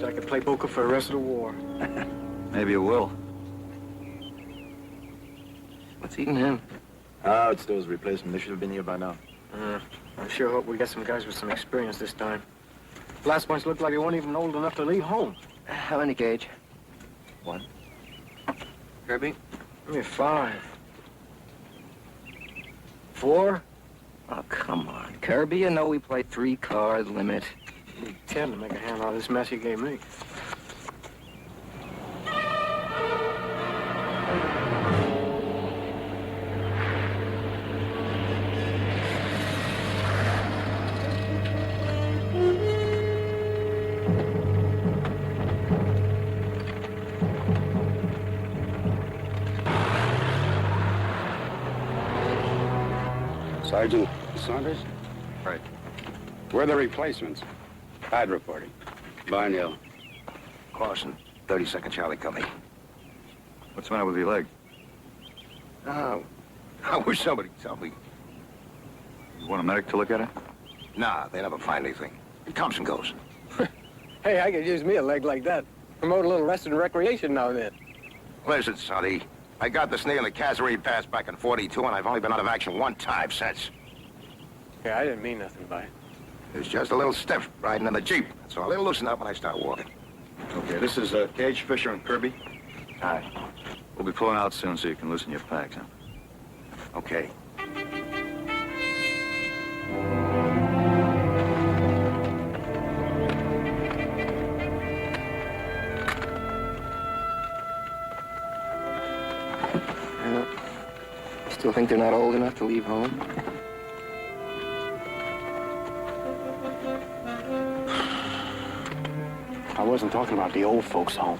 I could play poker for the rest of the war. Maybe it will. What's eating him? Oh, it's those replacements. They should have been here by now. I sure hope we get some guys with some experience this time. Last bunch looked like they weren't even old enough to leave home. How many, Gage? 1. Kirby? Give me 5. 4? Oh, come on. Kirby, you know we play 3-card limit. You need 10 to make a hand out of this mess you gave me. Sergeant Saunders? Right. Where are the replacements? Hide reporting. Barn Hill. Carson, 32nd Charlie coming. What's the matter with your leg? Oh, I wish somebody would tell me. You want a medic to look at it? Nah, they never find anything. It comes and goes. Hey, I could use me a leg like that. Promote a little rest and recreation now and then. Listen, Sonny, I got the snail at Kasserine Pass back in 42, and I've only been out of action 1 time since. Yeah, I didn't mean nothing by it. It's just a little stiff riding in the Jeep. So I'll loosen up when I start walking. Okay, this is Gage, Fisher, and Kirby. Hi. We'll be pulling out soon so you can loosen your packs, huh? Okay. Still think they're not old enough to leave home? I wasn't talking about the old folks' home.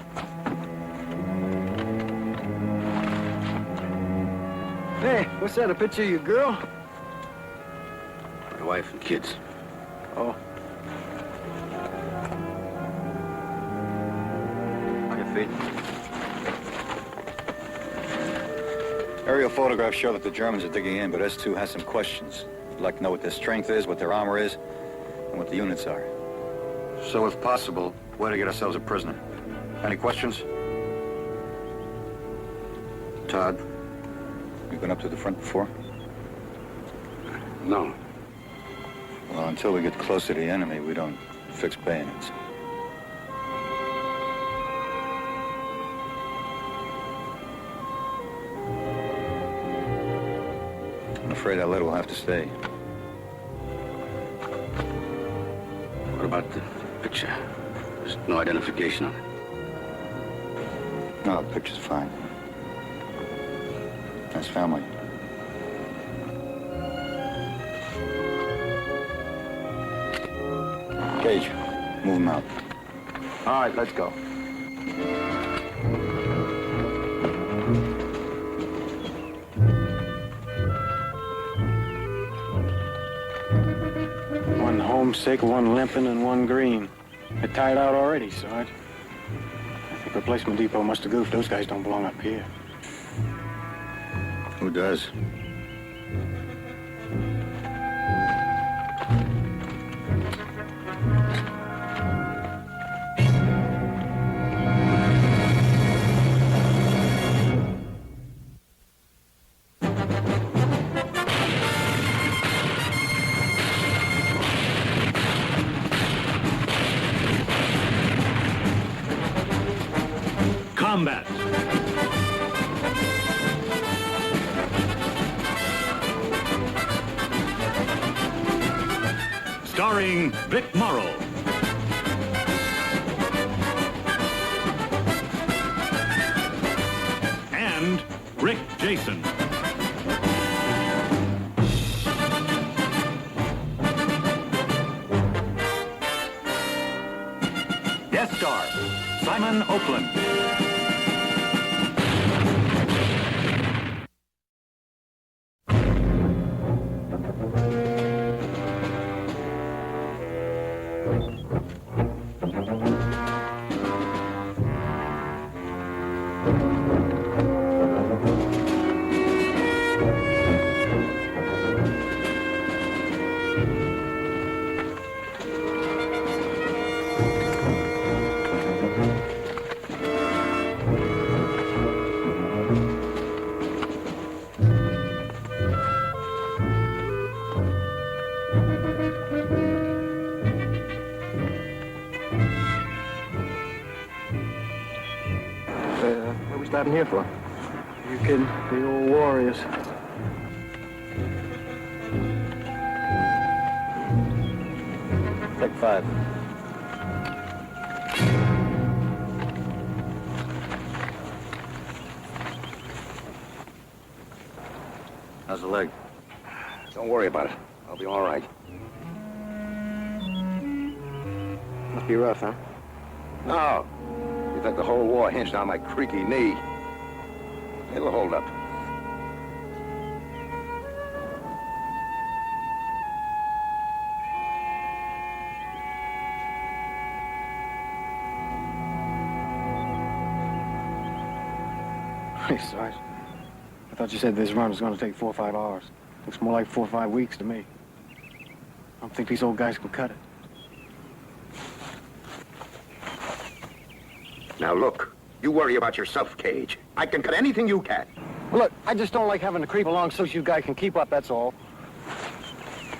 Hey, what's that, a picture of your girl? My wife and kids. Oh. On your feet. Aerial photographs show that the Germans are digging in, but S2 has some questions. We'd like to know what their strength is, what their armor is, and what the units are. So, if possible, where to get ourselves a prisoner. Any questions? Todd, you been up to the front before? No. Well, until we get close to the enemy, we don't fix bayonets. I'm afraid that lead will have to stay. What about the picture? There's no identification on it. No, the picture's fine. Nice family. Gage, move him out. All right, let's go. One homesick, one limping, and one green. They're tired out already, Sarge. I think replacement depot must have goofed. Those guys don't belong up here. Who does? Combat. Starring Vic Morrow. And Rick Jason. Guest star, Simon Oakland. Stop him here for? You kidding? The old warriors. Take 5. How's the leg? Don't worry about it. I'll be all right. Must be rough, huh? No. You think the whole war hinged on my creaky knee? It'll hold up. Hey, Sarge. I thought you said this run was going to take 4 or 5 hours. Looks more like 4 or 5 weeks to me. I don't think these old guys can cut it. Now look, you worry about yourself, Cage. I can cut anything you can. Well, look, I just don't like having to creep along so you guys can keep up, that's all.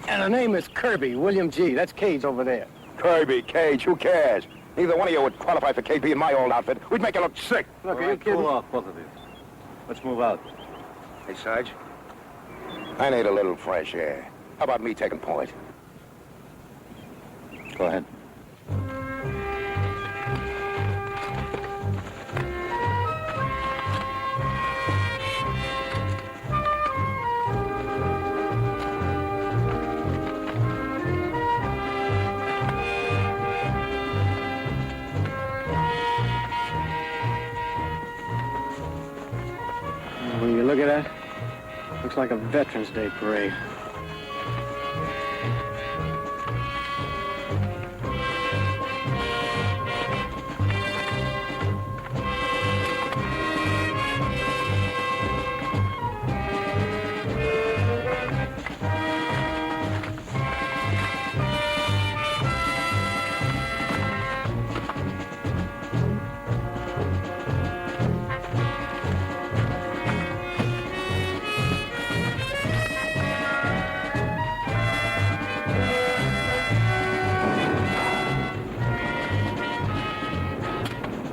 And her name is Kirby, William G. That's Cage over there. Kirby, Cage, who cares? Neither one of you would qualify for KP in my old outfit. We'd make you look sick. Look, All are you right, kidding? cool off, both of you. Let's move out. Hey, Sarge. I need a little fresh air. How about me taking point? Go ahead. When you look at that, looks like a Veterans Day parade.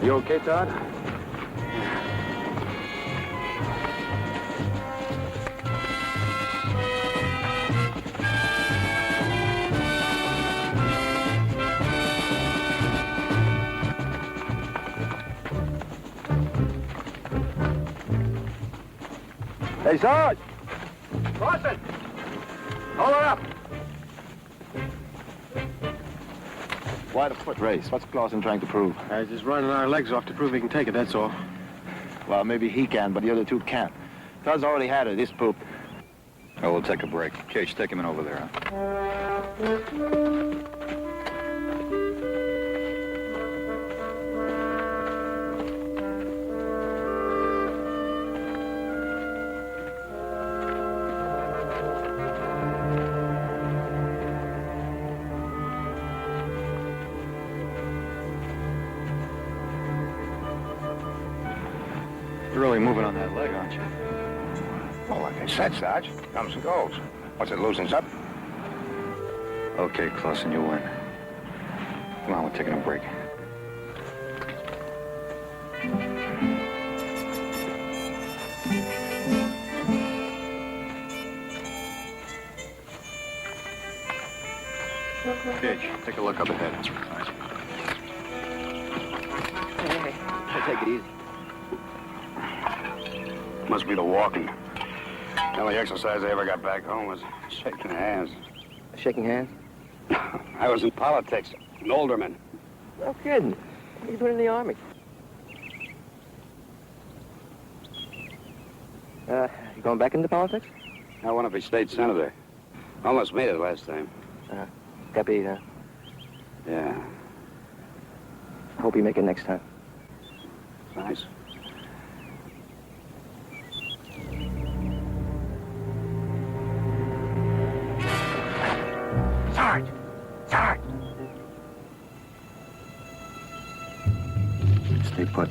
You okay, Todd? Hey, Sarge! Lawson! Hold her up! Why the foot race? What's Clausen trying to prove? He's just running our legs off to prove he can take it, that's all. Well, maybe he can, but the other two can't. Todd's already had it. He's pooped. Oh, we'll take a break. Cage, take him in over there, huh? You're really moving on that leg, aren't you? Well, like I said, Sarge, comes and goes. What's it, loosens up? Okay, Clausen, you win. Come on, we're taking a break. Cage, take a look up ahead. Hey, take it easy. Must be the walking. The only exercise I ever got back home was shaking hands. Shaking hands? I was in politics, an alderman. No kidding. What are you doing in the Army? You going back into politics? I want to be state senator. Almost made it last time. Deputy, huh? Yeah, Hope you make it next time. nice. Sarge! Sarge! Stay put.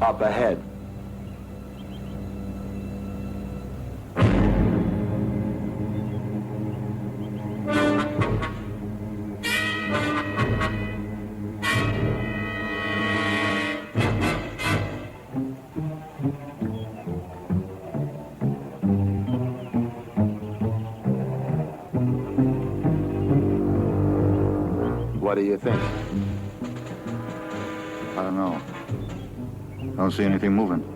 Up ahead. you think? I don't know. I don't see anything moving.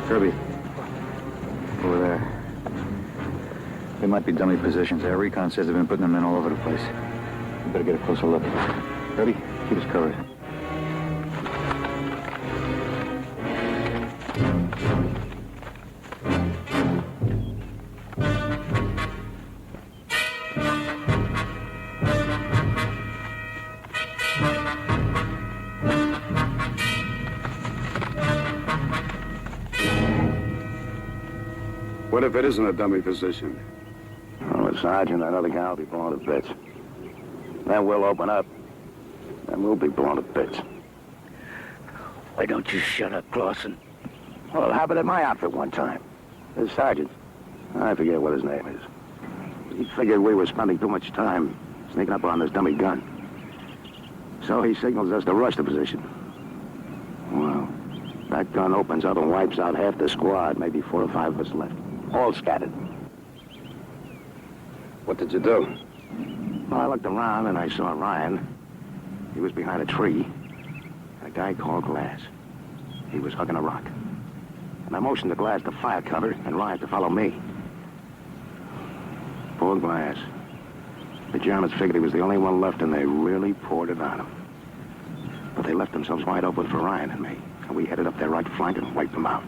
Kirby. Over there. They might be dummy positions. Their recon says they've been putting them in all over the place. We better get a closer look. Kirby, keep us covered. What if it isn't a dummy position? Well, the sergeant and that other guy will be blown to bits. Then we'll open up, and we'll be blown to bits. Why don't you shut up, Clausen? Well, it happened at my outfit one time. The sergeant, I forget what his name is. He figured we were spending too much time sneaking up on this dummy gun. So he signals us to rush the position. Well, that gun opens up and wipes out half the squad, maybe 4 or 5 of us left. All scattered. What did you do? Well, I looked around and I saw Ryan. He was behind a tree. And a guy called Glass. He was hugging a rock. And I motioned to Glass to fire cover and Ryan to follow me. Poor Glass. The Germans figured he was the only one left and they really poured it on him. But they left themselves wide open for Ryan and me. And we headed up their right flank and wiped them out.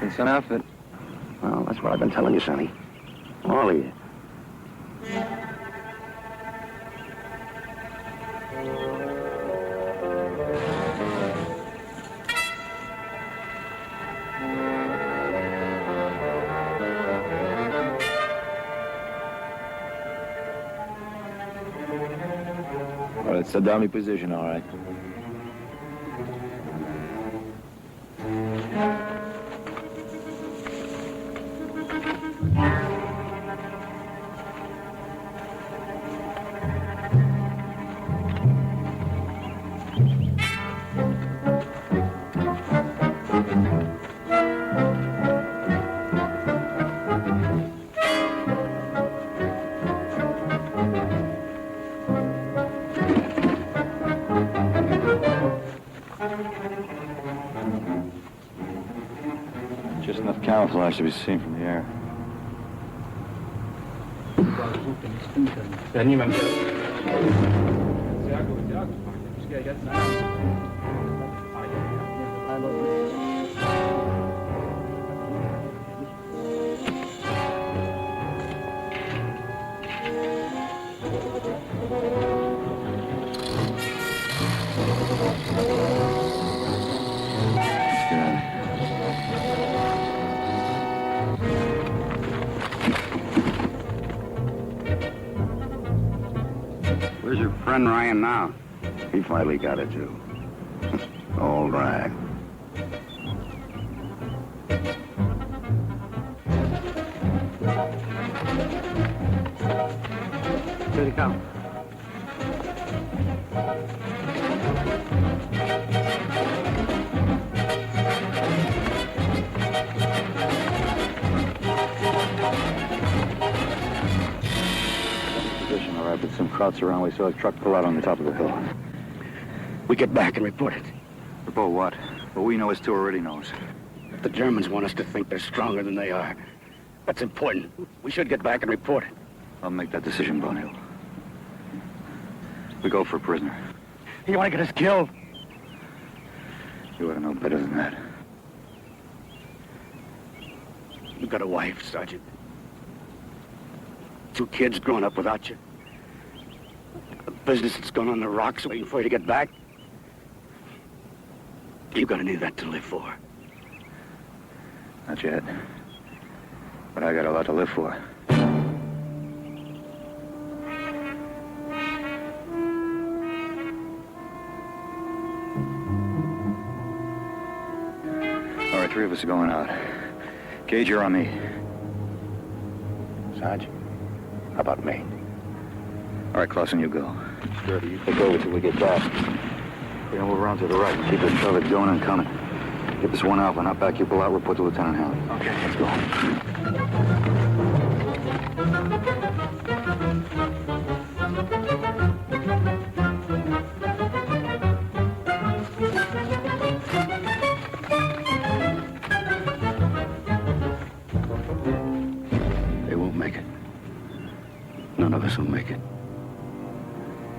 It's an outfit. Well, that's what I've been telling you, Sonny. All of you. Well, it's a dummy position, all right. Just enough camouflage to be seen from the air. Where's your friend Ryan now? He finally got it, too. All right. Here they come. Position, all right, but some Krauts around. We saw a truck pull out on the top of the hill. We get back and report it. Report what? What we know is two already knows. If the Germans want us to think they're stronger than they are, that's important. We should get back and report it. I'll make that decision, Bonehill. We go for a prisoner. You want to get us killed? You ought to know better than that. You've got a wife, Sergeant. 2 kids growing up without you. A business that's gone on the rocks waiting for you to get back. You're gonna need that to live for. Not yet. But I got a lot to live for. three of us are going out. Gage, you're on me. Sarge, how about me? All right, Clausen, you go. Sturdy, you take over till we get back. We're gonna move around to the right. Keep it covered, going and coming. Get this one out. When hop back, you pull out. Report to Lieutenant Halley. Okay. Let's go. They won't make it. None of us will make it.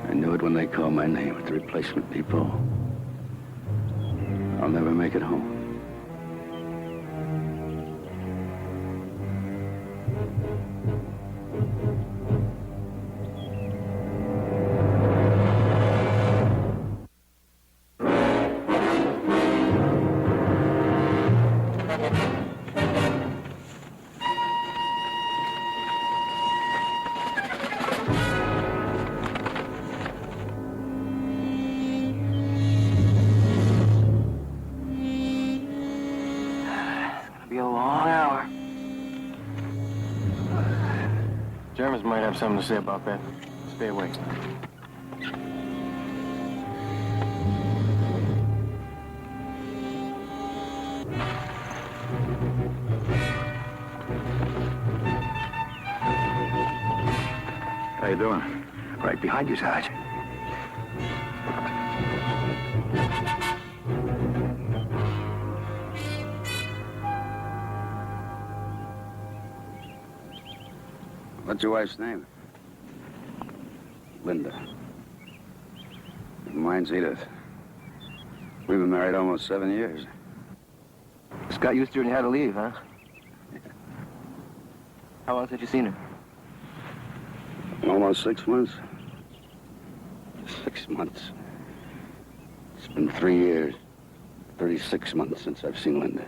I knew it when they called my name at the replacement depot. I'll never make it home. Be a long hour. Germans might have something to say about that. Stay away. How you doing? Right behind you, Sarge. What's your wife's name? Linda. Mine's Edith. We've been married almost 7 years. Scott used to and you had to leave, huh? How long since you seen her? Almost 6 months. 6 months. It's been 3 years. 36 months since I've seen Linda.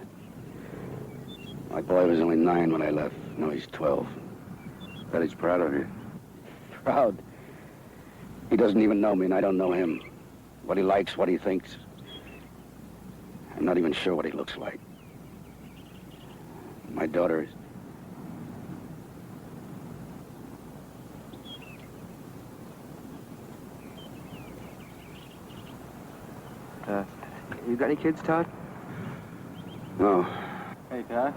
My boy was only 9 when I left. Now he's 12. Bet he's proud of you. Proud? He doesn't even know me, and I don't know him. What he likes, what he thinks. I'm not even sure what he looks like. My daughter is... You got any kids, Todd? No. Hey, Todd.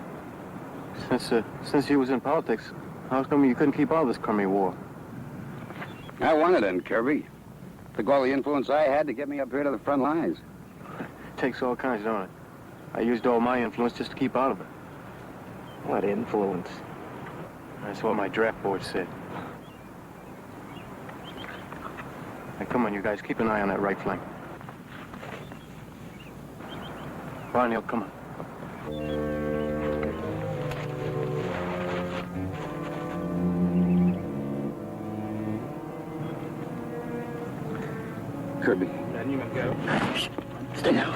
Since you was in politics, how come you couldn't keep all this crummy war? I wanted it, Kirby. Took all the influence I had to get me up here to the front lines. Takes all kinds, don't it? I used all my influence just to keep out of it. What influence? That's what my draft board said. Hey, come on, you guys. Keep an eye on that right flank. Barney, come on. Kirby. Stay down.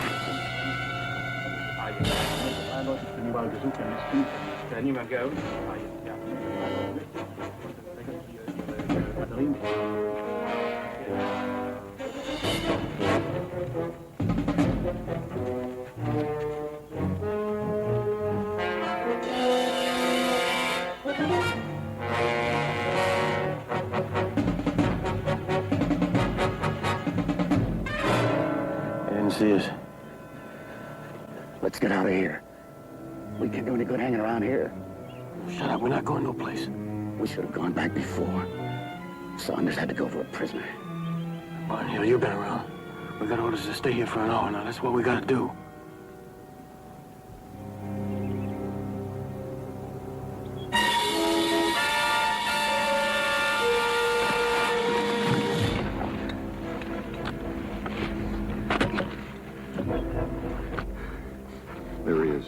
See us. Let's get out of here. We can't do any good hanging around here. Shut up. We're not going no place. We should have gone back before. Saunders had to go for a prisoner. Barney, you've been around. We got orders to stay here for an hour now. That's what we got to do. There he is.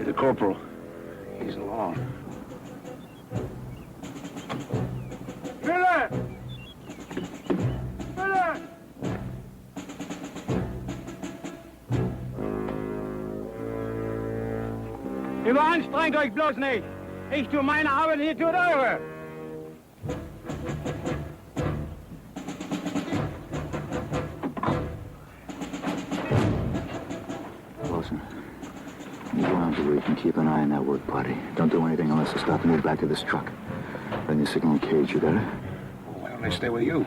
The corporal. He's along. Miller! Miller! Überanstrengt euch bloß nicht. Ich tue meine Arbeit, ihr tut eure. around you where you can keep an eye on that work party. Don't do anything unless they start to move back to this truck. Then you signal in cage, you got it? Why don't they stay with you?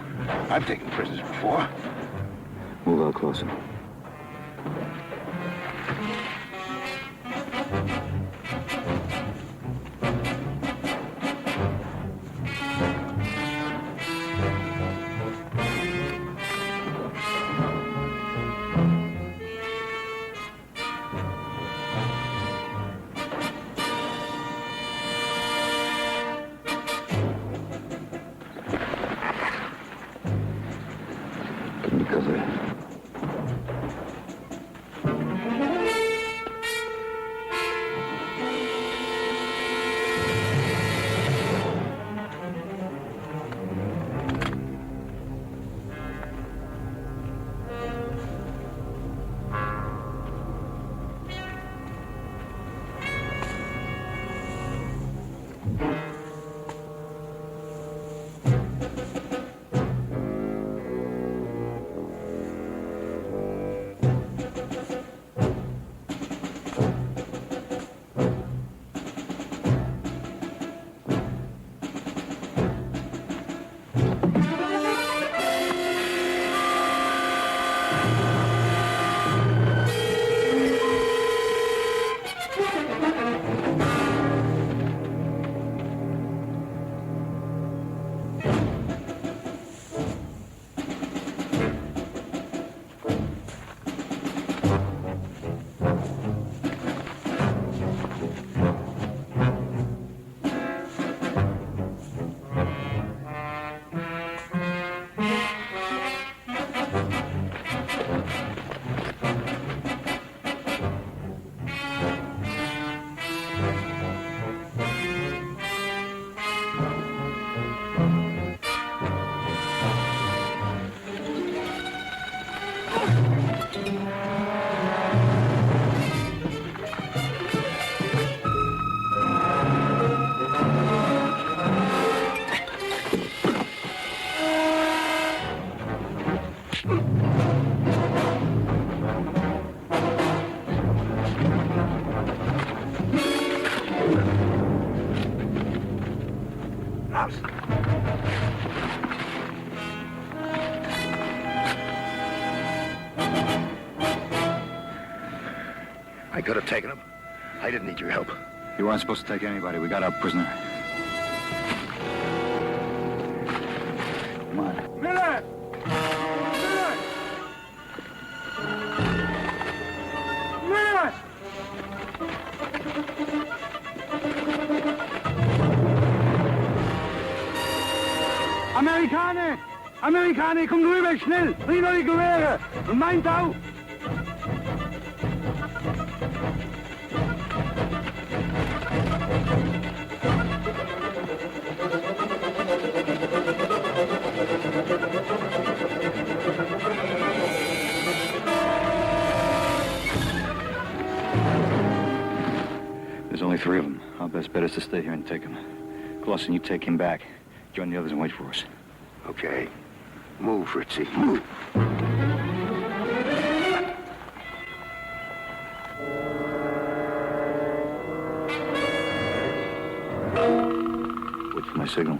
I've taken prisoners before. Move out closer. Give me cover. I could have taken him. I didn't need your help. You weren't supposed to take anybody. We got our prisoner. Come on. Miller! Miller! Amerikaner! Amerikaner, kommt rüber, schnell! Bring doch die Gewehre! Und meint auch! There's only 3 of them. Our best bet is to stay here and take him. Clausen, you take him back. Join the others and wait for us. Okay. Move, Fritzy. Move. Wait for my signal.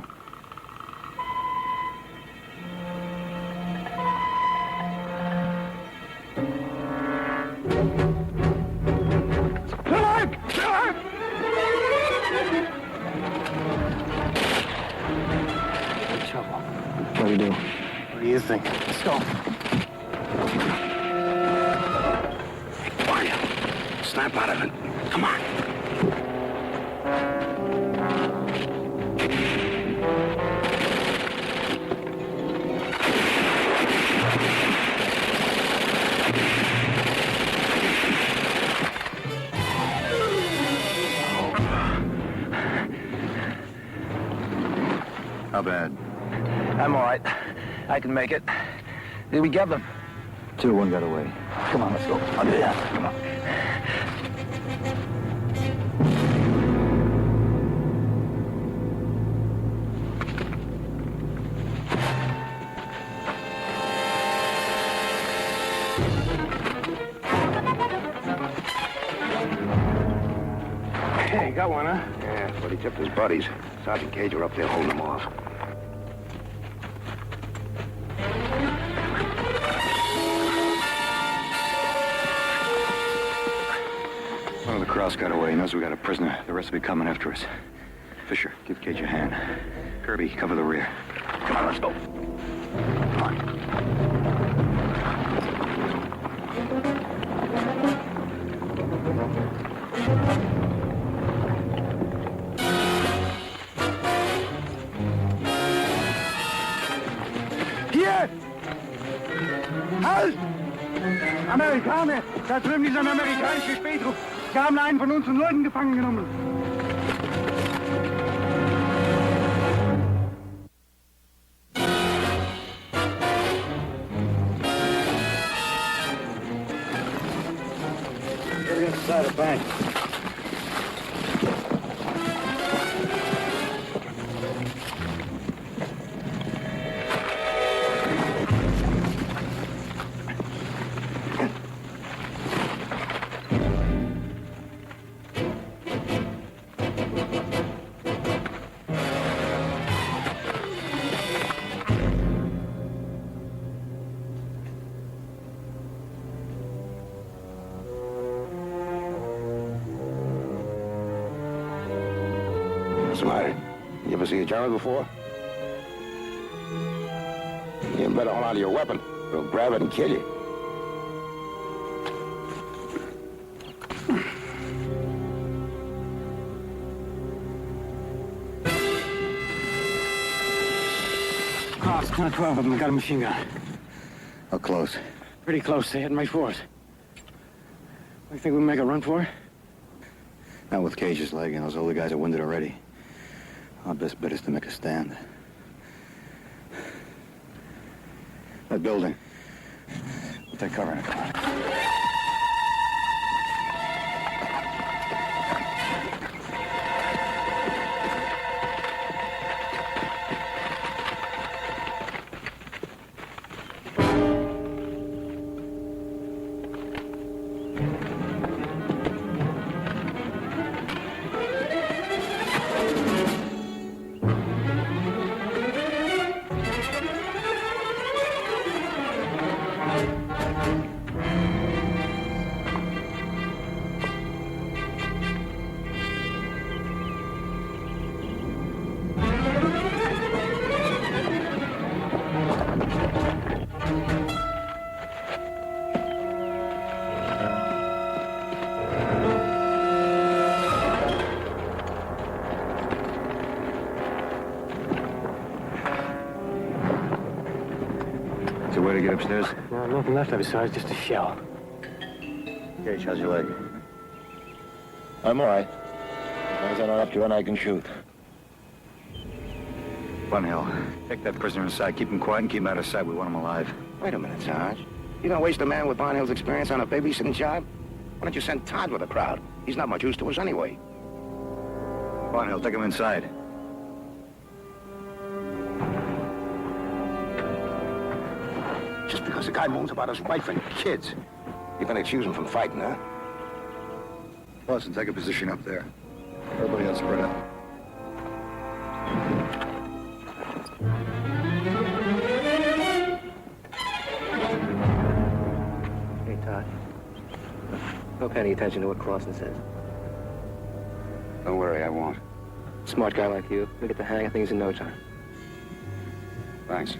What do you do? What do you think? Let's go. Barney, snap out of it. Come on. How bad? I'm all right. I can make it. Did we get them? 2, 1 got away. Come on, let's go. I'll do that. Come on. He got one, huh? Yeah, but he tipped his buddies. Sergeant Cage were up there holding them off. One of the Kraus got away. He knows we got a prisoner. The rest will be coming after us. Fisher, give Cage a hand. Kirby, cover the rear. Come on, let's go. Come on. Hier! Halt! Amerikaner! Da drüben ist ein amerikanischer Spätruf. Sie haben einen von unseren Leuten gefangen genommen. Get inside the bank. What's the matter? You ever see a German before? You better hold on to your weapon. They'll grab it and kill you. Cross, 10 or 12 of them got a machine gun. How close? Pretty close. They heading right for us. You think we can make a run for it? Not with Cage's leg, and those older guys are winded already. Our best bet is to make a stand. That building. We'll take cover in it. Come on. Is there a way to get upstairs? No, nothing left of it, Sarge. Just a shell. Cage, how's your leg? I'm all right. As long as I'm not up to one, I can shoot. Bunhill, take that prisoner inside. Keep him quiet and keep him out of sight. We want him alive. Wait a minute, Sarge. You don't waste a man with Barnhill's experience on a babysitting job? Why don't you send Todd with the crowd? He's not much use to us anyway. Bunhill, take him inside. Just because the guy moans about his wife and kids, you're gonna excuse him from fighting, huh? Lawson, take a position up there. Everybody else spread out. Hey, Todd. Don't pay any attention to what Clausen says. Don't worry, I won't. Smart guy like you, we get the hang of things in no time. Thanks.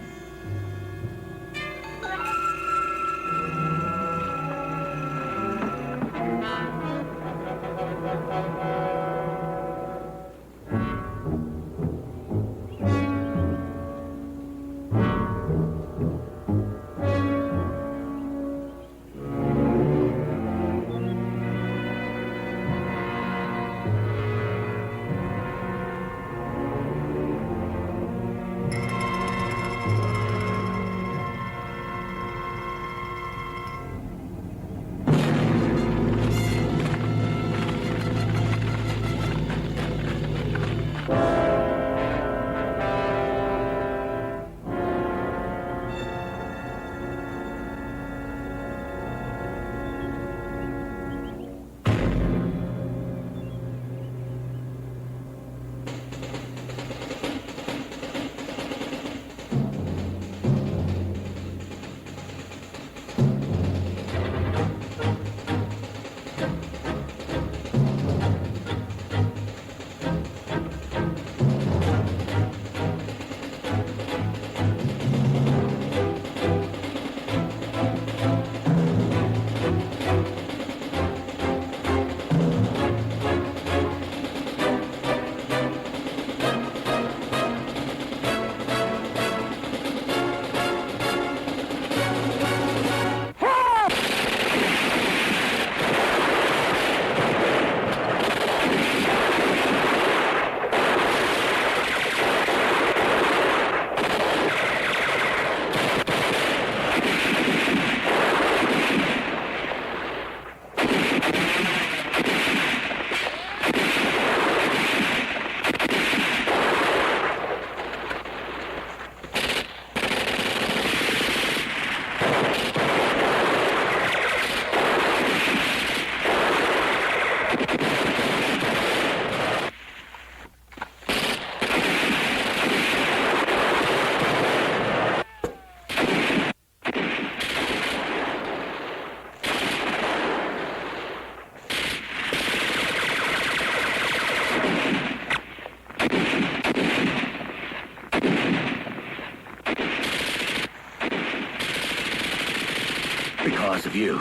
Because of you.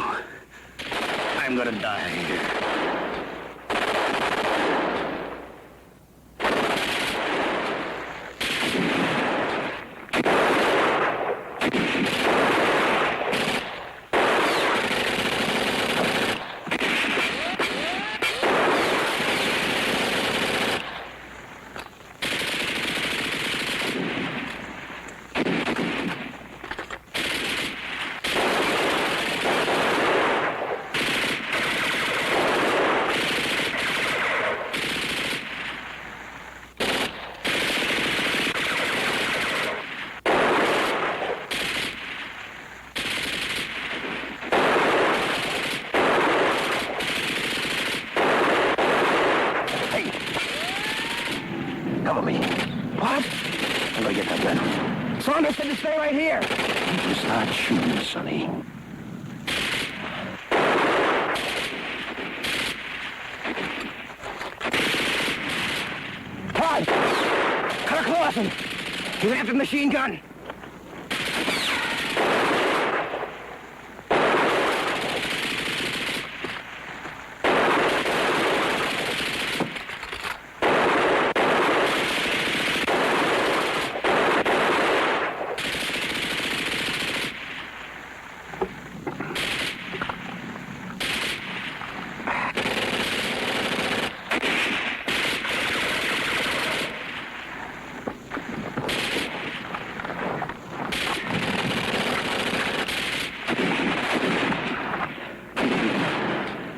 I'm gonna die here. Cover me. What? I'm gonna get that gun. Saunders said to stay right here. You start shooting, Sonny. Todd! Kirk Lawson! He's after the machine gun.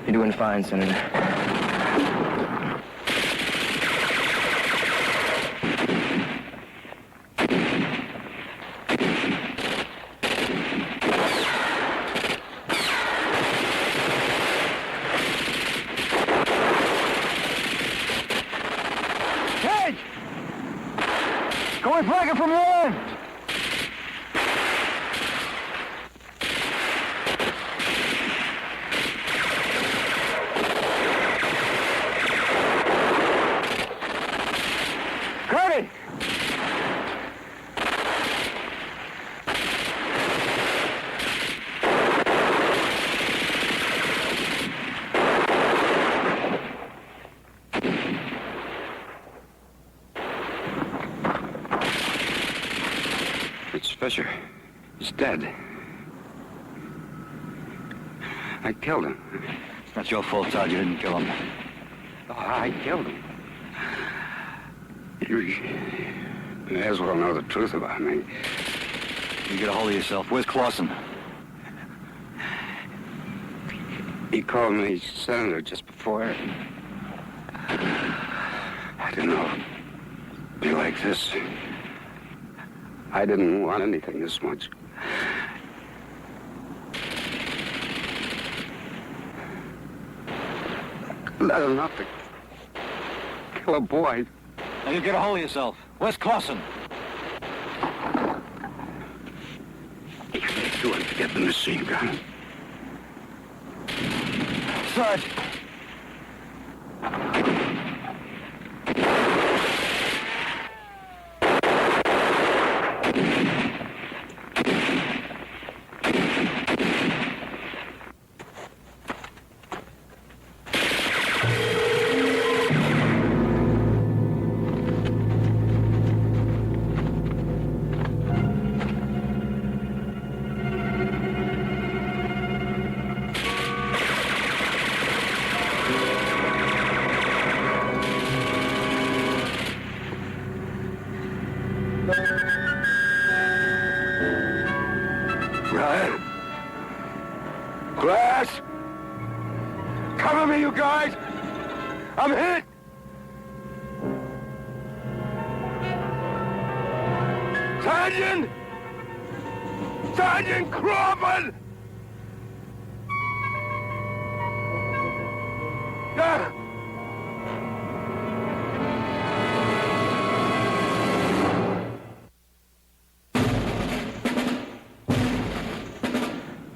You're doing fine, Senator. Cage! Going flanker from there! Curry! It's Fisher. He's dead. I killed him. It's not your fault, Todd. You didn't kill him. Oh, I killed him. You may as well know the truth about me. You get a hold of yourself. Where's Clausen? He called me Senator just before. I didn't know it'd be like this. I didn't want anything this much. Not enough to kill a boy. Now you get a hold of yourself. Where's Clausen? You can't do it to get the machine gun. Sarge! Ryan? Glass? Cover me, you guys! I'm hit! Sergeant! Sergeant Crawford! Ah!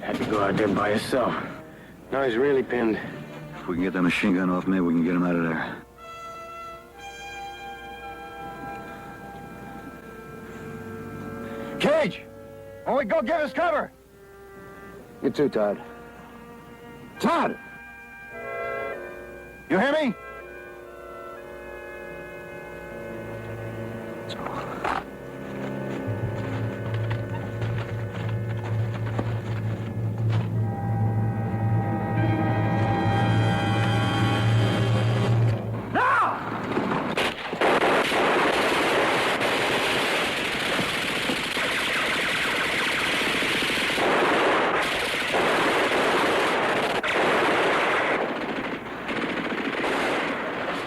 Had to go out there by yourself. Now he's really pinned. If we can get that machine gun off me, we can get him out of there. Cage! When we go, give us cover! You too, Todd. Todd! You hear me?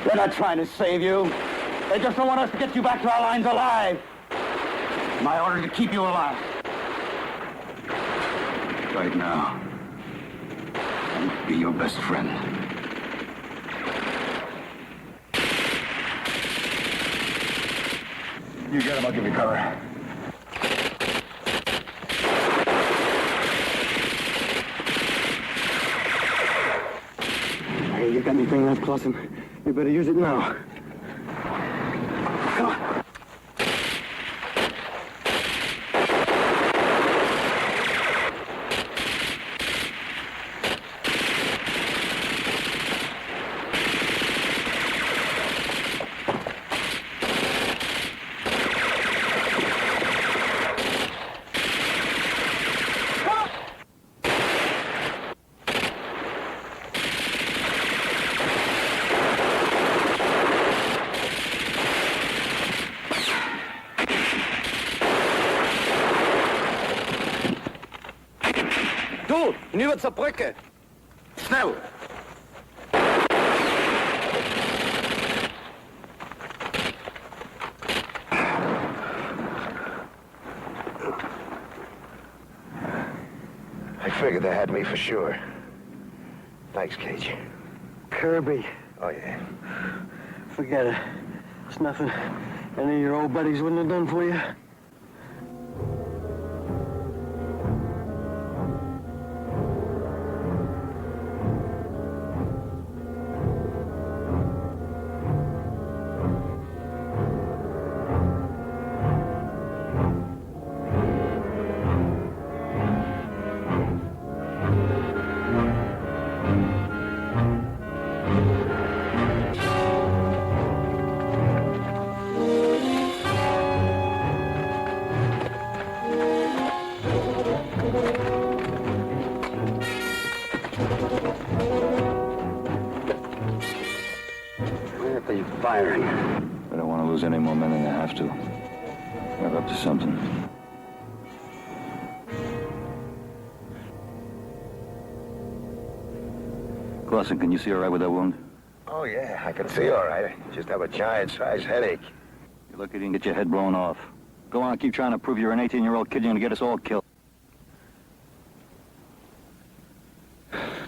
They're not trying to save you. They just don't want us to get you back to our lines alive. My order is to keep you alive. Right now, I'll be your best friend. You get him, I'll give you cover. Hey, you got anything left, Clausen? You better use it now. Come on. Du, hinüber zur Brücke. Schnell. I figured they had me for sure. Thanks, Cage. Kirby, Oh, yeah. forget it. It's nothing any of your old buddies wouldn't have done for you. Where are they firing? I don't want to lose any more men than they have to. We're up to something. Clausen, can you see all right with that wound? Oh, yeah, I can see all right. I just have a giant-sized headache. You're lucky you didn't get your head blown off. Go on, keep trying to prove you're an 18-year-old kid. You're gonna get us all killed.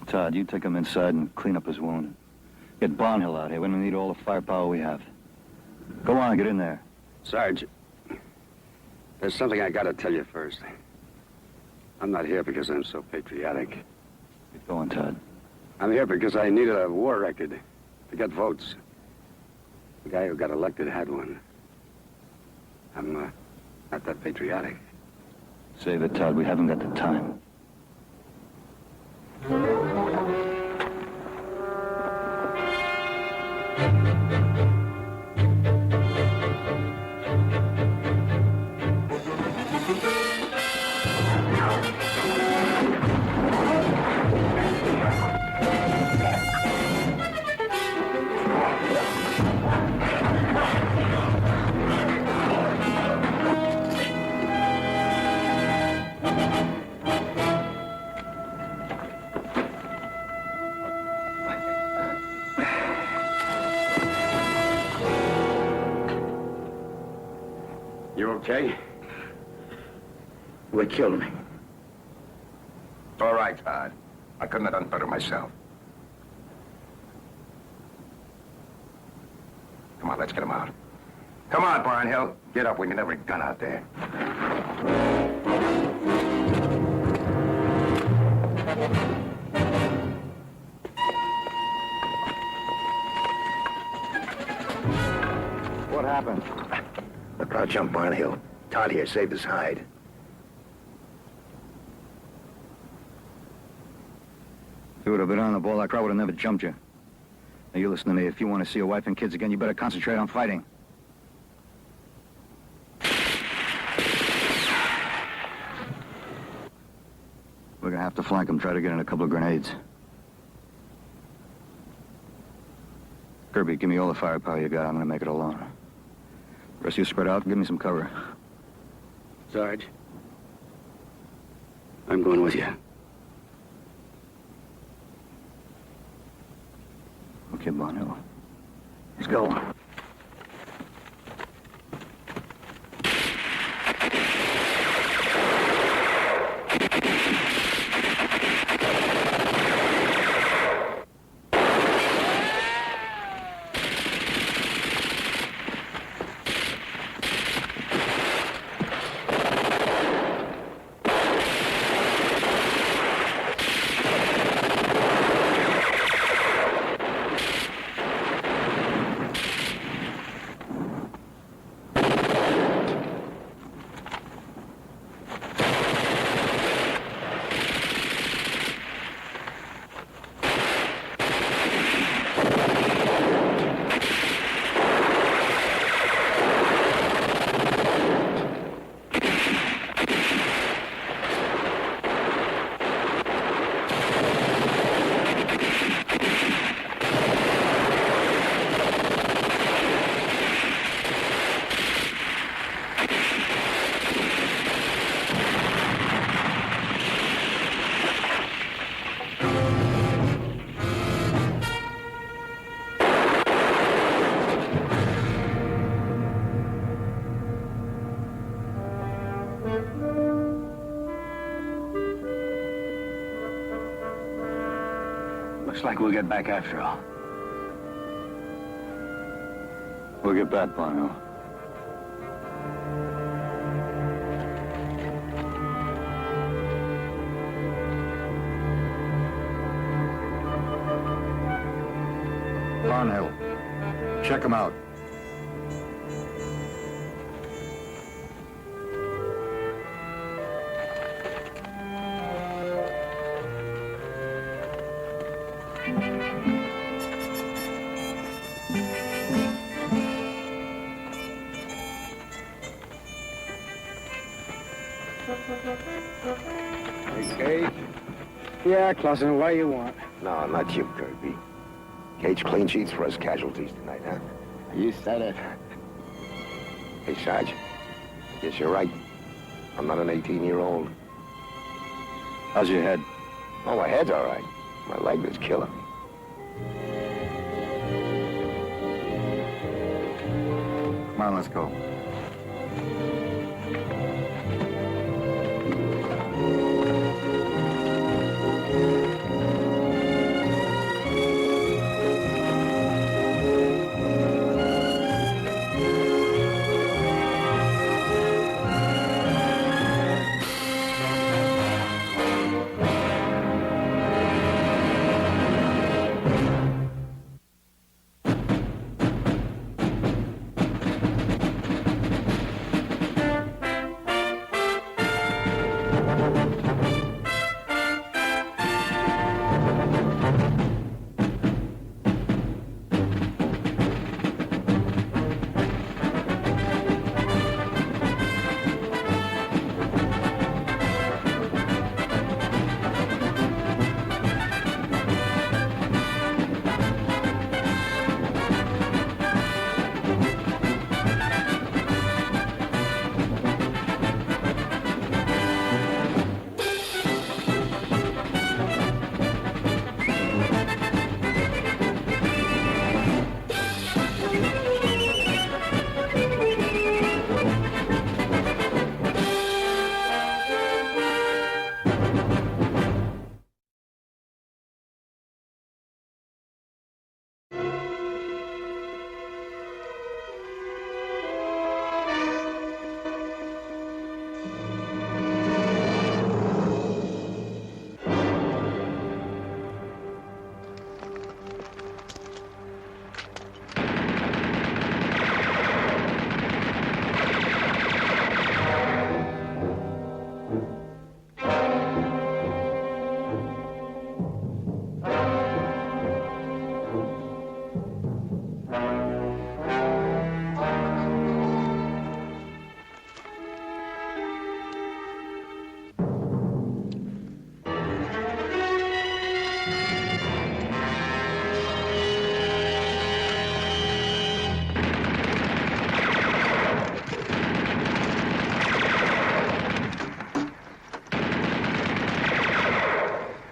Todd, you take him inside and clean up his wound. Get Barnhill out here. We're gonna need all the firepower we have. Go on, get in there. Sarge, there's something I gotta tell you first. I'm not here because I'm so patriotic. Get going, Todd. I'm here because I needed a war record to get votes. The guy who got elected had one. I'm not that patriotic. Save it, Todd. We haven't got the time. You okay? They killed me. It's all right, Todd. I couldn't have done better myself. Come on, let's get him out. Come on, Barnhill. Get up. We need every gun out there. What happened? The crowd jumped Barnhill. Todd here saved his hide. you would have been on the ball, that crowd would have never jumped you. Now, you listen to me. If you want to see your wife and kids again, you better concentrate on fighting. We're gonna have to flank them, try to get in a couple of grenades. Kirby, give me all the firepower you got. I'm gonna make it alone. The rest of you spread out and give me some cover. Sarge, I'm going with you. Okay, Barnhill. Let's go. Looks like we'll get back after all. We'll get back, Barnhill. Barnhill. Check him out. Hey, Cage? Yeah, Clausen, what do you want? No, not you, Kirby. Cage, clean sheets for us casualties tonight, huh? You said it. Hey, Sarge. Guess you're right. I'm not an 18-year-old. How's your head? Oh, my head's all right. My leg is killing me. Come on, let's go.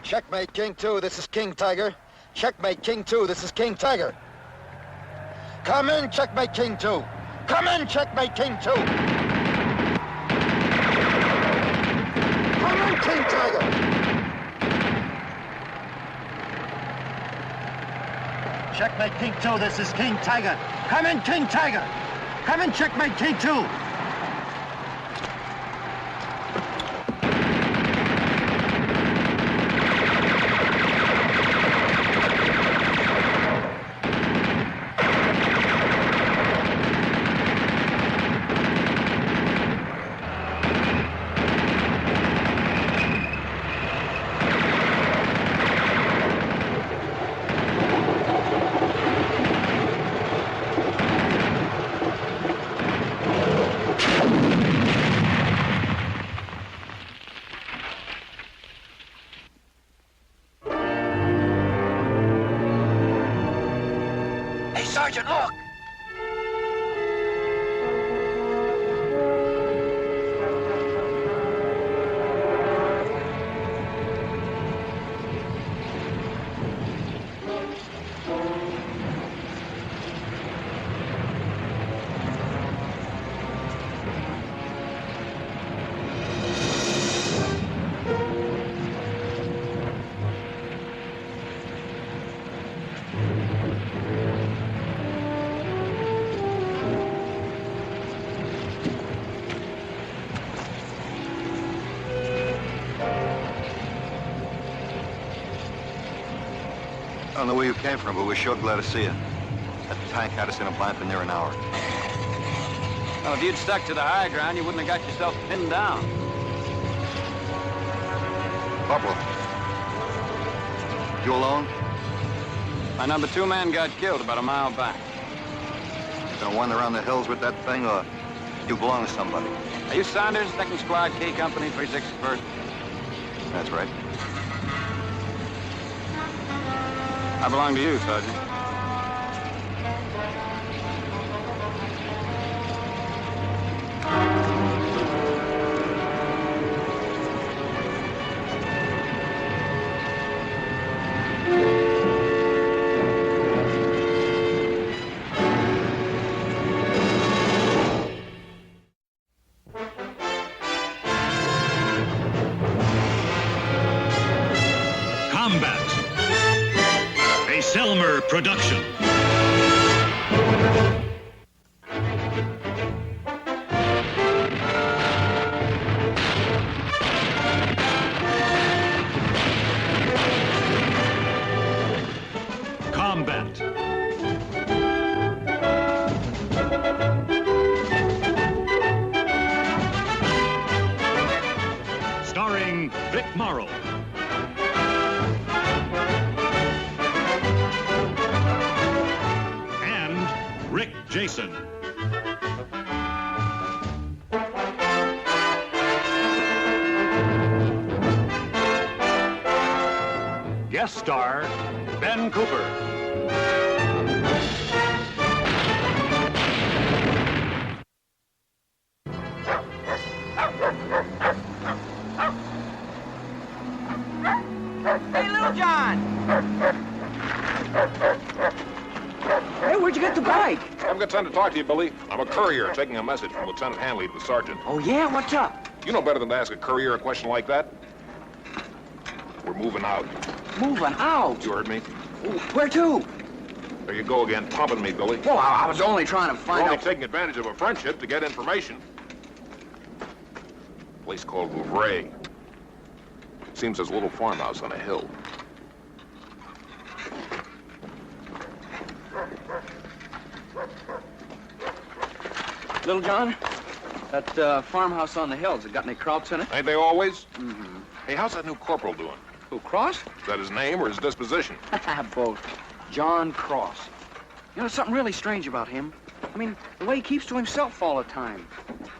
Checkmate, King 2. This is King Tiger. Checkmate, King 2. This is King Tiger. Come in, Checkmate, King 2. Come in, Checkmate, King 2. Come in, King Tiger. Checkmate, King 2. This is King Tiger. Come in, King Tiger. Come in, Checkmate, King 2. Sergeant, look! I don't know where you came from, but we're sure glad to see you. That tank had us in a bind for near an hour. Well, if you'd stuck to the high ground, you wouldn't have got yourself pinned down. Corporal, you alone? My number 2 man got killed about a mile back. You gonna wander around the hills with that thing, or you belong to somebody? Are you Saunders, 2nd Squad, K Company, 361st? That's right. I belong to you, Sergeant. Combat. A Selmer production. Combat. Starring Vic Morrow. Rick Jason. Guest star, Ben Cooper. Hey, Little John! Hey, where'd you get the bike? I haven't got time to talk to you, Billy. I'm a courier taking a message from Lieutenant Hanley to the sergeant. Oh, yeah? What's up? You know better than to ask a courier a question like that. We're moving out. Moving out? You heard me? Where to? There you go again, pumping me, Billy. Well, I was only trying to You're find only out... taking advantage of a friendship to get information. A place called Vouvray. Seems there's a little farmhouse on a hill. Little John, that farmhouse on the hills, it got any krauts in it? Ain't they always? Mm-hmm. Hey, how's that new corporal doing? Who, Cross? Is that his name or his disposition? Both. John Cross. You know, something really strange about him. I mean, the way he keeps to himself all the time.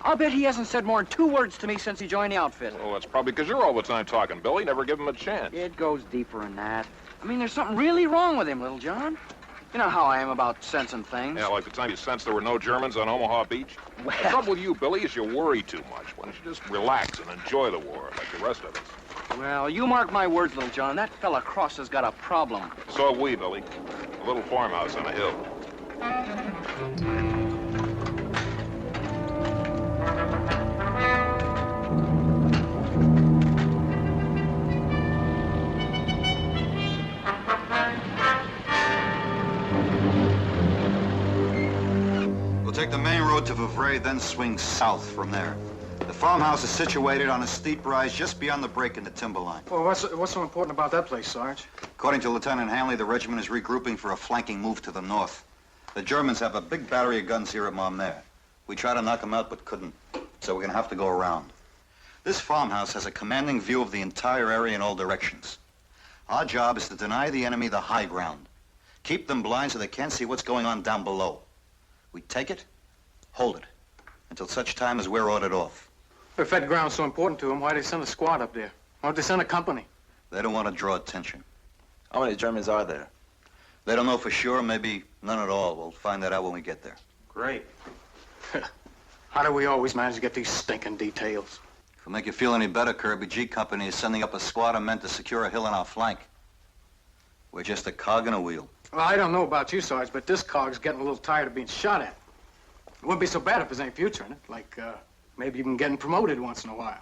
I'll bet he hasn't said more than 2 words to me since he joined the outfit. Oh, that's probably because you're all the time talking, Billy. Never give him a chance. It goes deeper than that. I mean, there's something really wrong with him, Little John. You know how I am about sensing things. Yeah, like the time you sensed there were no Germans on Omaha Beach. Well... The trouble with you, Billy, is you worry too much. Why don't you just relax and enjoy the war like the rest of us? Well, you mark my words, little John. That fella Cross has got a problem. So have we, Billy. A little farmhouse on a hill. We'll take the main road to Vouvray, then swing south from there. The farmhouse is situated on a steep rise just beyond the break in the timberline. Well, what's so important about that place, Sarge? According to Lieutenant Hanley, the regiment is regrouping for a flanking move to the north. The Germans have a big battery of guns here at Maumere. We tried to knock them out, but couldn't. So we're gonna have to go around. This farmhouse has a commanding view of the entire area in all directions. Our job is to deny the enemy the high ground. Keep them blind so they can't see what's going on down below. We take it, hold it, until such time as we're ordered off. If that ground's so important to them, why'd they send a squad up there? Why'd they send a company? They don't want to draw attention. How many Germans are there? They don't know for sure, maybe none at all. We'll find that out when we get there. Great. How do we always manage to get these stinking details? If it'll make you feel any better, Kirby, G Company is sending up a squad of men to secure a hill on our flank. We're just a cog in a wheel. Well, I don't know about you, Sarge, but this cog's getting a little tired of being shot at. It wouldn't be so bad if there's any future in it, like, maybe even getting promoted once in a while.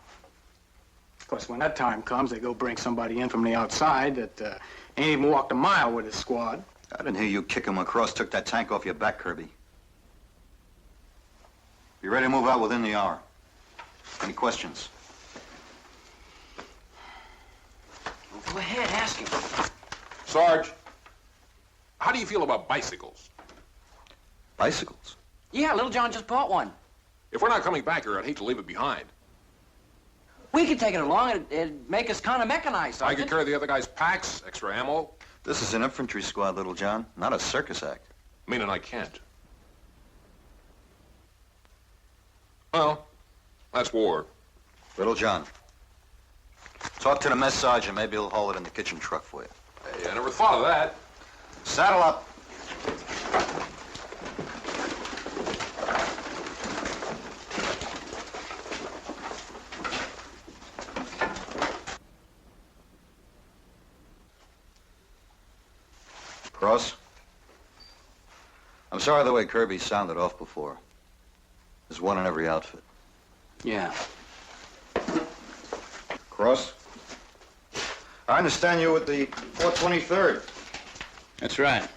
Of course, when that time comes, they go bring somebody in from the outside that ain't even walked a mile with his squad. I didn't hear you kick him across, took that tank off your back, Kirby. Be ready to move out within the hour. Any questions? Well, go ahead, ask him. Sarge, how do you feel about bicycles? Bicycles? Yeah, little John just bought one. If we're not coming back here, I'd hate to leave it behind. We could take it along. It'd make us kind of mechanized, I could carry the other guy's packs, extra ammo. This is an infantry squad, Little John, not a circus act. Meaning I can't. Well, that's war. Little John, talk to the mess sergeant. Maybe he'll haul it in the kitchen truck for you. Hey, I never thought of that. Saddle up. Cross? I'm sorry the way Kirby sounded off before. There's one in every outfit. Yeah. Cross? I understand you with the 423rd. That's right.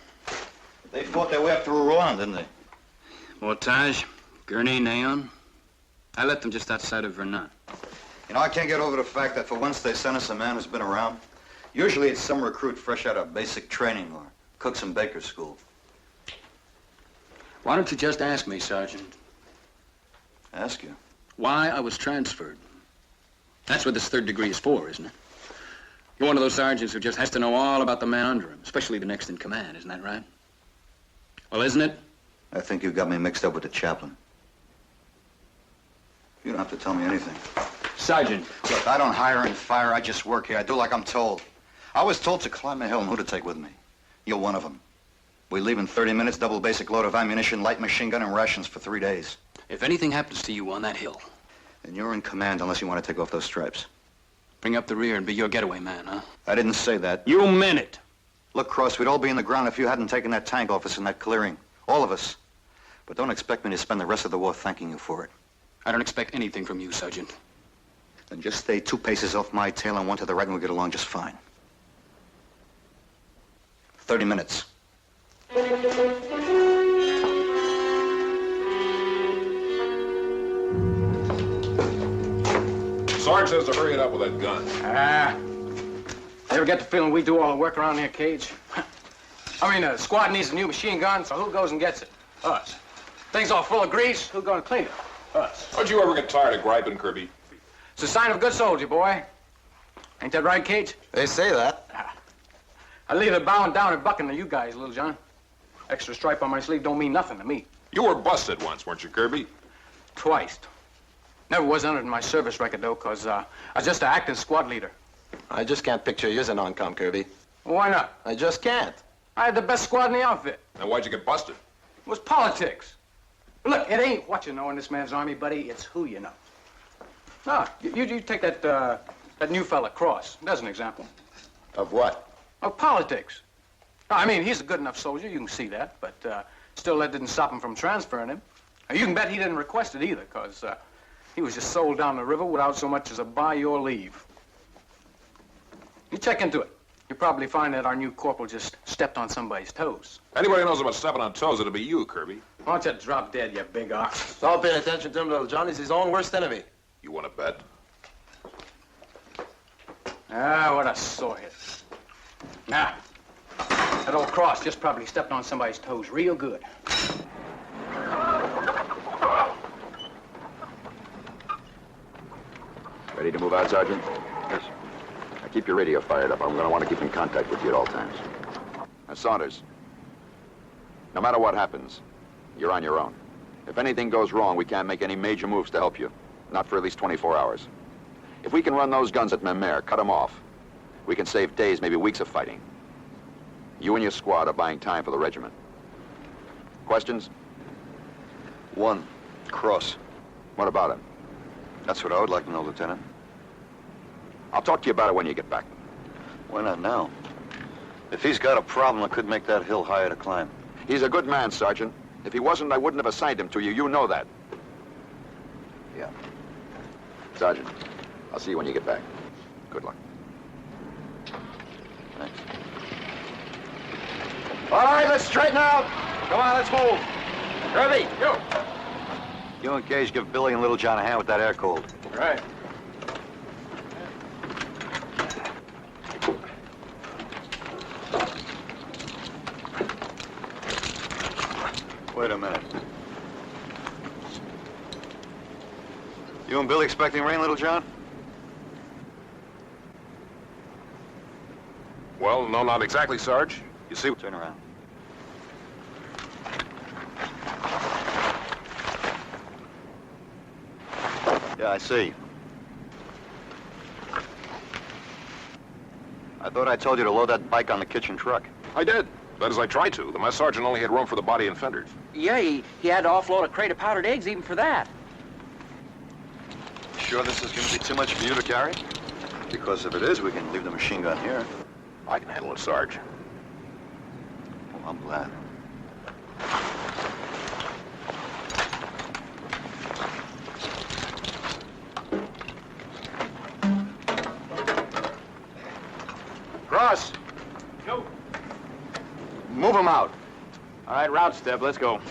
They fought their way up through Rouen, didn't they? Mortage, Gurney, Naon. I left them just outside of Verdun. You know, I can't get over the fact that for once they sent us a man who's been around. Usually it's some recruit fresh out of basic training or cooks and bakers school. Why don't you just ask me, Sergeant, Ask you. why I was transferred? That's what this third degree is for, isn't it? You're one of those sergeants who just has to know all about the man under him, especially the next in command, isn't that right? Well, isn't it? I think you got me mixed up with the chaplain. You don't have to tell me anything. Sergeant. Look, I don't hire and fire. I just work here. I do like I'm told. I was told to climb a hill and who to take with me. You're one of them. We leave in 30 minutes, double basic load of ammunition, light machine gun, and rations for 3 days. If anything happens to you on that hill, And you're in command unless you want to take off those stripes. bring up the rear and be your getaway man, huh? I didn't say that. You meant it. Look, Cross, we'd all be in the ground if you hadn't taken that tank off us in that clearing. All of us. But don't expect me to spend the rest of the war thanking you for it. I don't expect anything from you, Sergeant. Then just stay 2 paces off my tail and 1 to the right and we'll get along just fine. 30 minutes. Sarge says to hurry it up with that gun. You ever get the feeling we do all the work around here, Cage? I mean, the squad needs a new machine gun, so who goes and gets it? Us. Things all full of grease, who's gonna clean it? Us. Don't you ever get tired of griping, Kirby? It's a sign of a good soldier, boy. Ain't that right, Cage? They say that. I'd leave it bowing down and bucking to you guys, Little John. Extra stripe on my sleeve don't mean nothing to me. You were busted once, weren't you, Kirby? Twice. Never was entered in my service record, though, because I was just an acting squad leader. I just can't picture you as an on-com, Kirby. Why not? I just can't. I had the best squad in the outfit. Then why'd you get busted? It was politics. Look, it ain't what you know in this man's army, buddy. It's who you know. No, you take that That new fella, Cross. There's an example. Of what? Of politics. I mean, he's a good enough soldier, you can see that, but still that didn't stop him from transferring him. You can bet he didn't request it either, because he was just sold down the river without so much as a by your leave. You check into it. You'll probably find that our new corporal just stepped on somebody's toes. Anybody who knows about stepping on toes, it'll be you, Kirby. Why don't you drop dead, you big ox? Stop paying attention to him, little John. He's his own worst enemy. You want to bet? Ah, what a sore hit. Now, that old Cross just probably stepped on somebody's toes real good. Ready to move out, Sergeant? Yes. Now keep your radio fired up. I'm going to want to keep in contact with you at all times. Now, Saunders, no matter what happens, you're on your own. If anything goes wrong, we can't make any major moves to help you. Not for at least 24 hours. If we can run those guns at Memere, cut them off, we can save days, maybe weeks of fighting. You and your squad are buying time for the regiment. Questions? One, Cross. What about him? That's what I would like to know, Lieutenant. I'll talk to you about it when you get back. Why not now? If he's got a problem, I could make that hill higher to climb. He's a good man, Sergeant. If he wasn't, I wouldn't have assigned him to you. You know that. Yeah. Sergeant, I'll see you when you get back. Good luck. Thanks. All right, let's straighten out. Come on, let's move. Kirby, you. You and Gage give Billy and Little John a hand with that air cold. Right. Wait a minute. You and Billy expecting rain, Little John? Well, no, not exactly, Sarge. You see, turn around. Yeah, I see. I thought I told you to load that bike on the kitchen truck. I did. That is, I tried to. The mess sergeant only had room for the body and fenders. Yeah, he had to offload a crate of powdered eggs even for that. Sure this is going to be too much for you to carry? Because if it is, we can leave the machine gun here. I can handle it, Sarge. Well, I'm glad. Cross. Yo. Move him out. All right, route step. Let's go.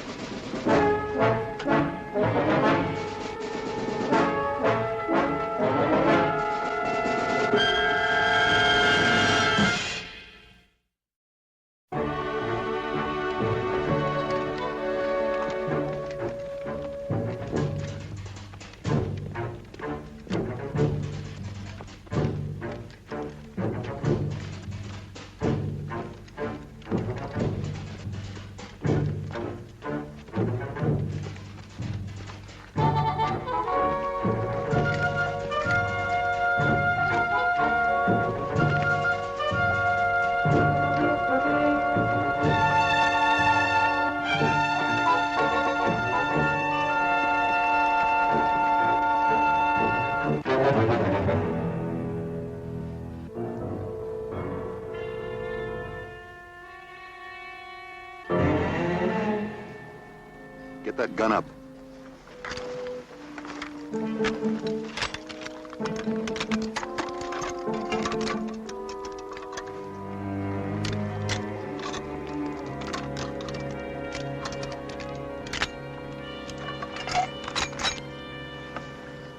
Get that gun up.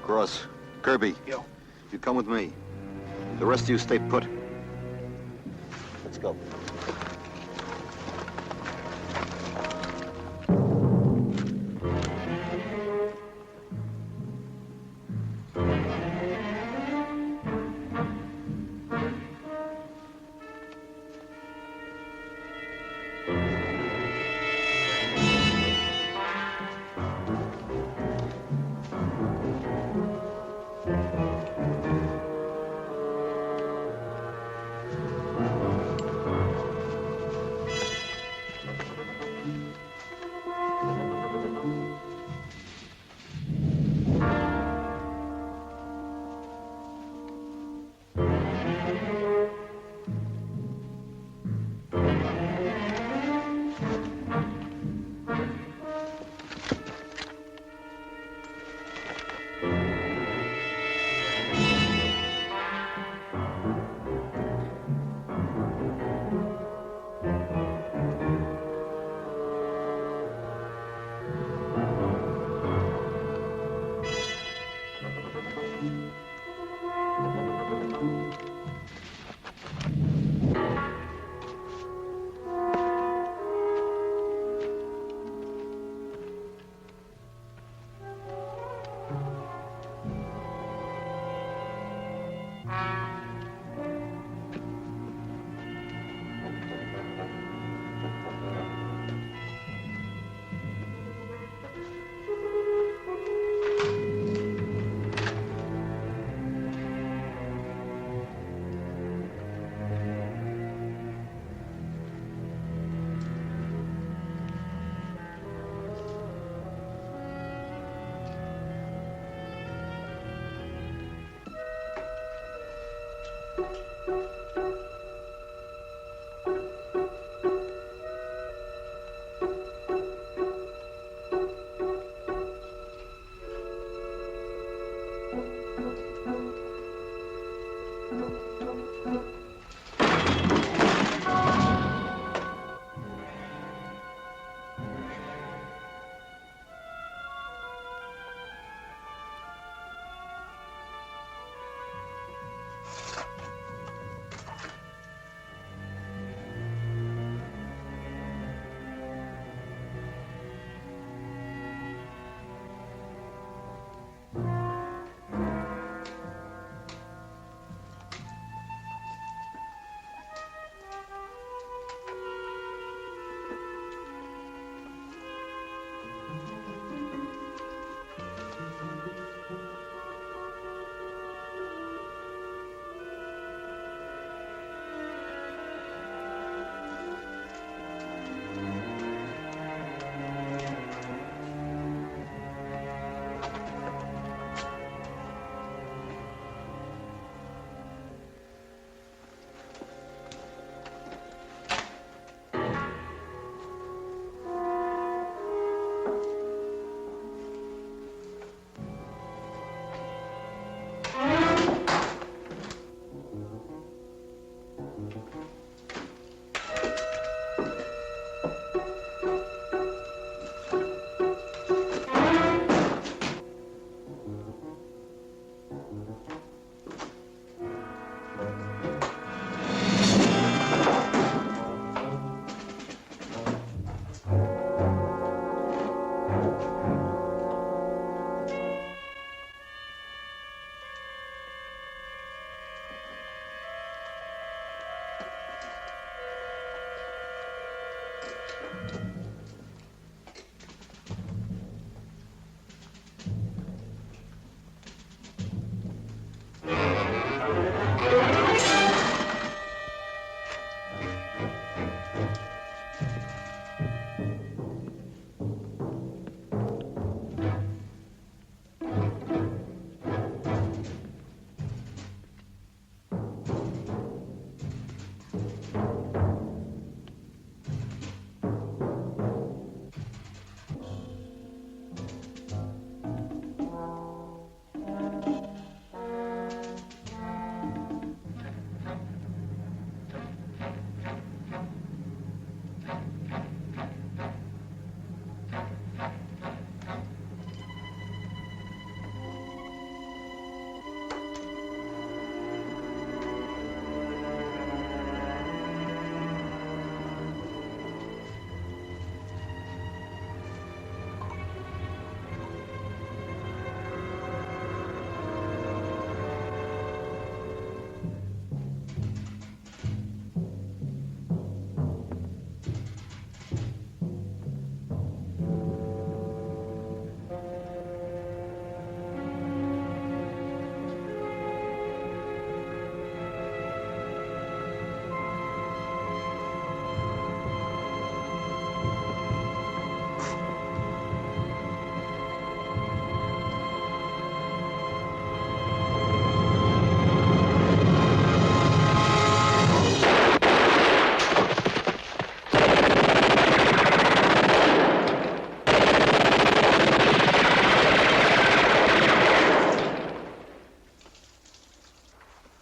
Cross. Kirby. Yo. You come with me. The rest of you stay put. Let's go.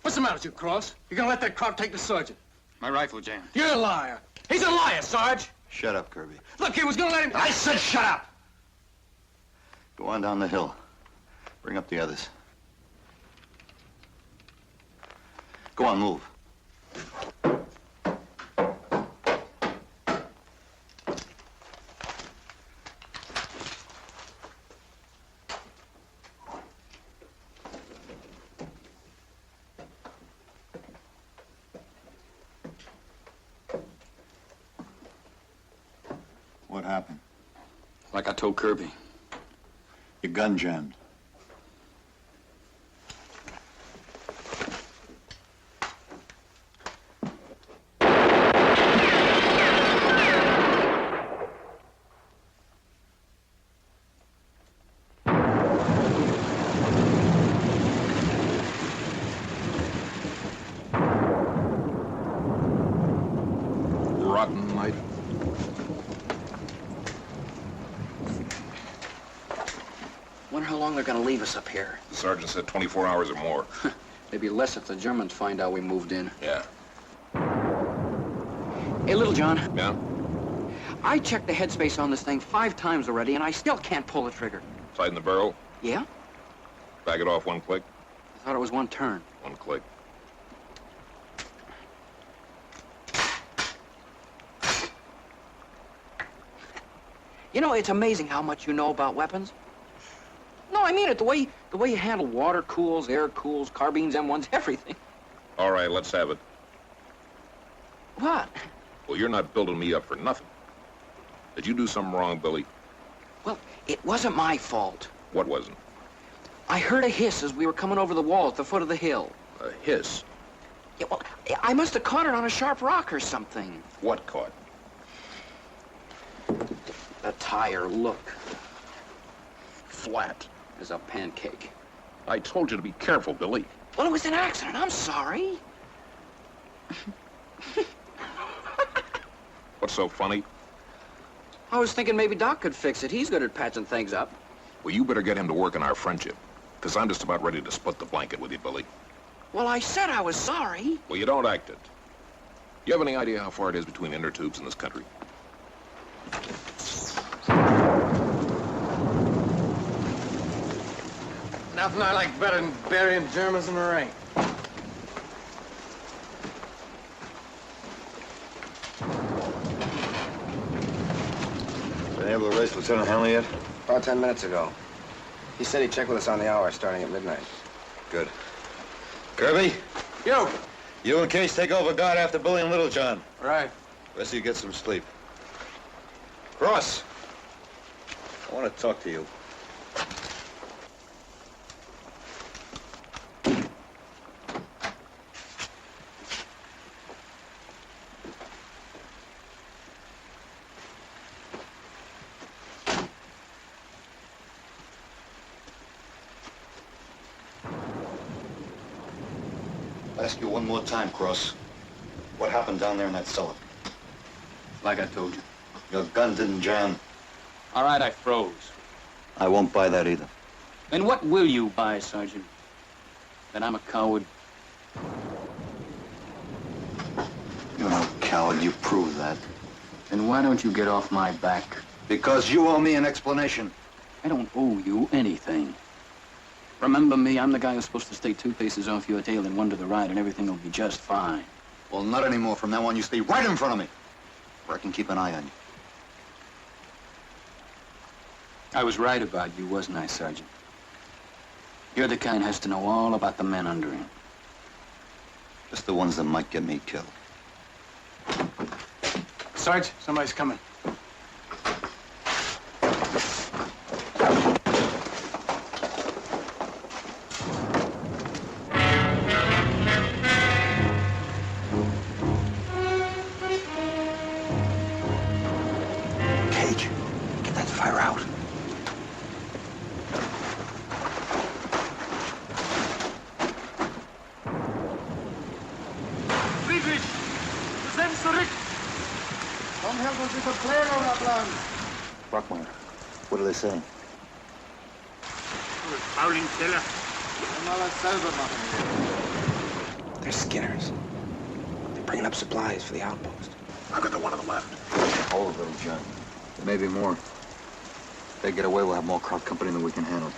What's the matter with you, Cross? You gonna let that crowd take the sergeant? My rifle jammed. You're a liar. He's a liar, Sarge. Shut up, Kirby. Look, he was gonna let him... I said shut up! Go on down the hill. Bring up the others. Go on, move. What happened? Like I told Kirby. Your gun jammed. Rotten night. Wonder how long they're gonna leave us up here. The sergeant said 24 hours or more. Maybe less if the Germans find out we moved in. Yeah. Hey, Little John. Yeah? I checked the headspace on this thing 5 times already, and I still can't pull the trigger. Sight in the barrel. Yeah? Back it off 1 click. I thought it was 1 turn. 1 click. You know, it's amazing how much you know about weapons. No, I mean it. The way you handle water cools, air cools, carbines, M1s, everything. All right, let's have it. What? Well, you're not building me up for nothing. Did you do something wrong, Billy? Well, it wasn't my fault. What wasn't? I heard a hiss as we were coming over the wall at the foot of the hill. A hiss? Yeah, well, I must have caught it on a sharp rock or something. What caught? The tire, look, Flat. is a pancake. I told you to be careful, Billy. Well, it was an accident. I'm sorry. What's so funny? I was thinking maybe Doc could fix it. He's good at patching things up. Well, you better get him to work on our friendship. Because I'm just about ready to split the blanket with you, Billy. Well, I said I was sorry. Well, you don't act it. You have any idea how far it is between inner tubes in this country? Nothing I like better than burying Germans in the rain. Been able to race Lieutenant Hanley yet? About 10 minutes ago. He said he'd check with us on the hour starting at midnight. Good. Kirby, Yo! you and Case take over guard after Billy and Little John. Right. Rest of you get some sleep. Cross, I want to talk to you. ask you one more time, Cross. What happened down there in that cellar? Like I told you. Your gun didn't jam. All right, I froze. I won't buy that either. Then what will you buy, Sergeant? That I'm a coward? You're no coward. You prove that. Then why don't you get off my back? Because you owe me an explanation. I don't owe you anything. Remember me, I'm the guy who's supposed to stay 2 paces off your tail and 1 to the right, and everything will be just fine. Well, not anymore. From now on, you stay right in front of me, where I can keep an eye on you. I was right about you, wasn't I, Sergeant? You're the kind who has to know all about the men under him. Just the ones that might get me killed. Sarge, somebody's coming. Cage, get that fire out. Friedrich, du sendest zurück. Komm, help uns mit Verklärung abladen. Brockmeyer, what are they saying? Fouling Keller. Mal das selber machen. They're Skinners. They're bringing up supplies for the outpost. I've got the one on the left. All of them, John. Maybe more. If they get away, we'll have more crowd company than we can handle.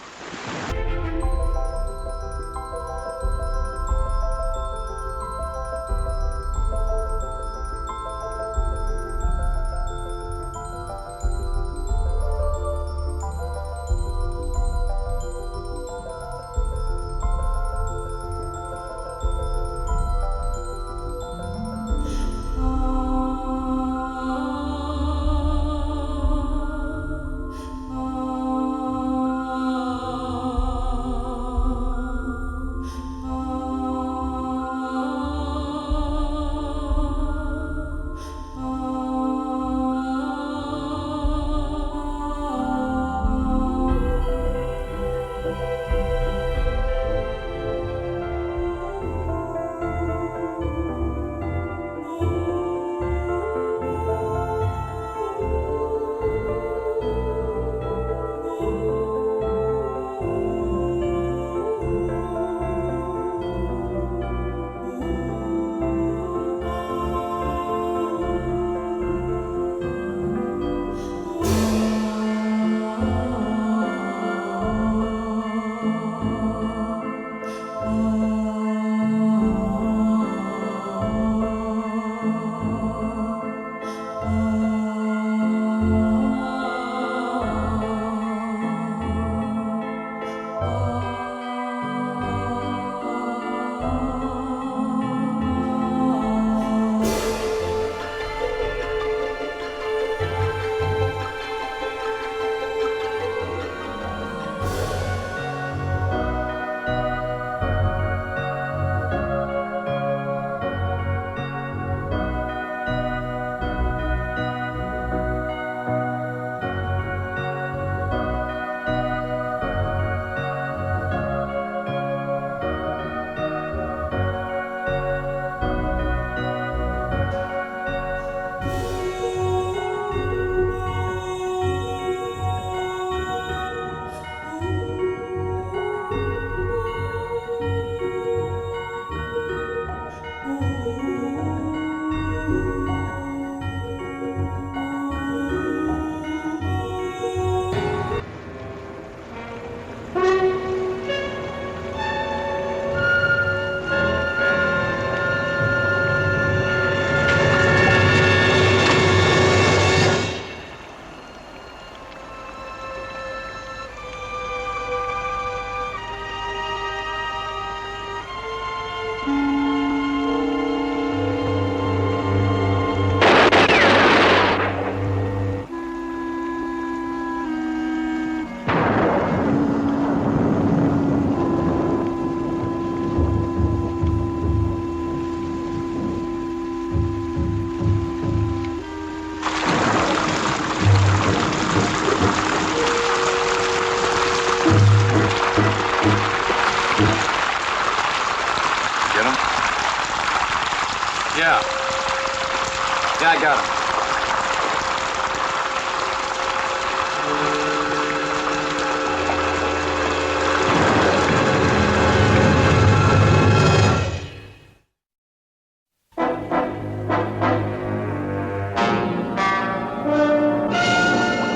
Yeah, I got him.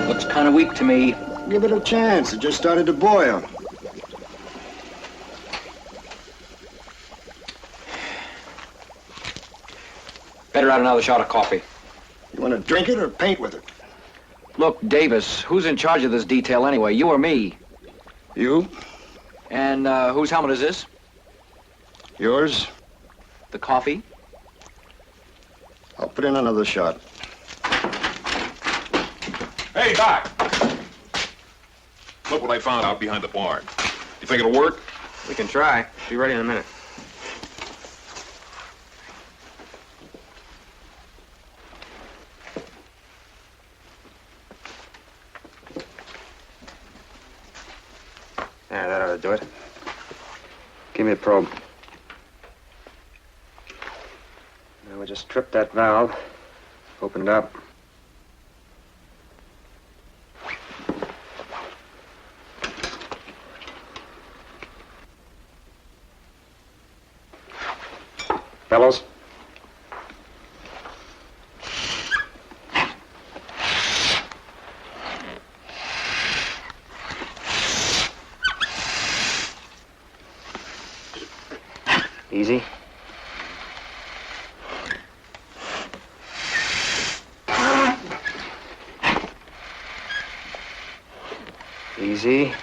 Looks kind of weak to me. Give it a chance. It just started to boil. Better add another shot of coffee. You want to drink it or paint with it? Look, Davis, who's in charge of this detail anyway? You or me? You? And whose helmet is this? Yours? The coffee? I'll put in another shot. Hey, Doc! Look what I found out behind the barn. You think it'll work? We can try. Be ready in a minute. Yeah, that ought to do it. Give me the probe. Now we just trip that valve, open it up. Fellows? Easy. Easy.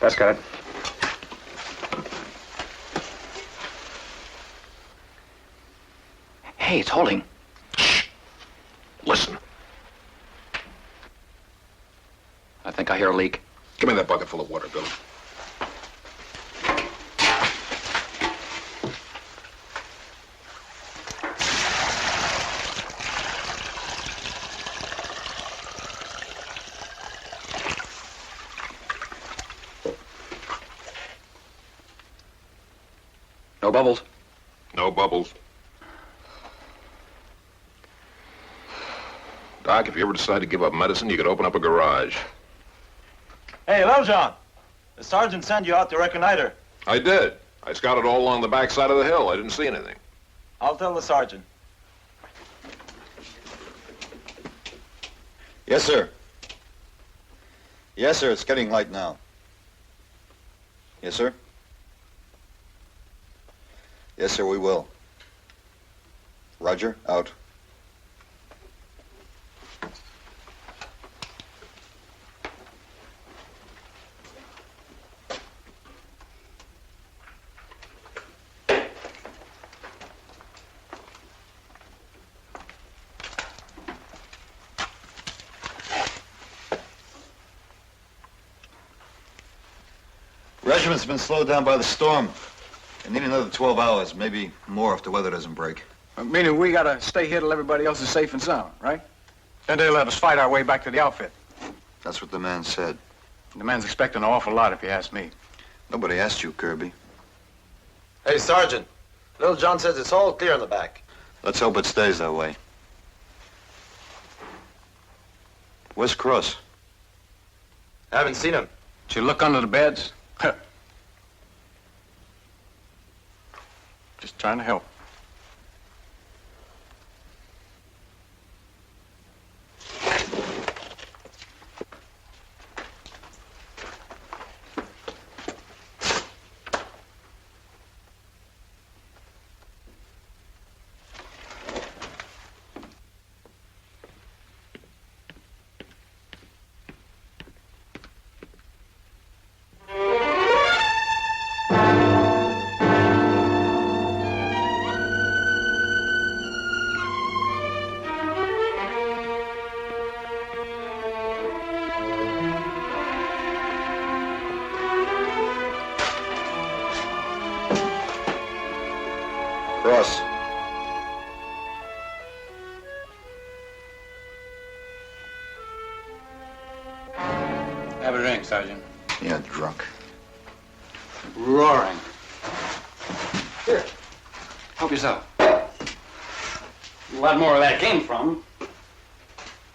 That's got it. Hey, it's holding. Listen. I think I hear a leak. Give me that bucket full of water, Billy. No bubbles. No bubbles. Doc, if you ever decide to give up medicine, you could open up a garage. Hey, Littlejohn. The sergeant sent you out to reconnoiter. I did. I scouted all along the back side of the hill. I didn't see anything. I'll tell the sergeant. Yes, sir. Yes, sir. It's getting light now. Yes, sir. Yes, sir, we will. Roger, out. Regiment's been slowed down by the storm. They need another 12 hours, maybe more if the weather doesn't break. Meaning we gotta stay here till everybody else is safe and sound, right? Then they let us fight our way back to the outfit. That's what the man said. The man's expecting an awful lot, if you ask me. Nobody asked you, Kirby. Hey, Sergeant. Littlejohn says it's all clear in the back. Let's hope it stays that way. Where's Cross? Haven't seen him. Did you look under the beds? Just trying to help. Cross. Have a drink, Sergeant. Yeah, drunk. Roaring. Here. Help yourself. A lot more of that came from.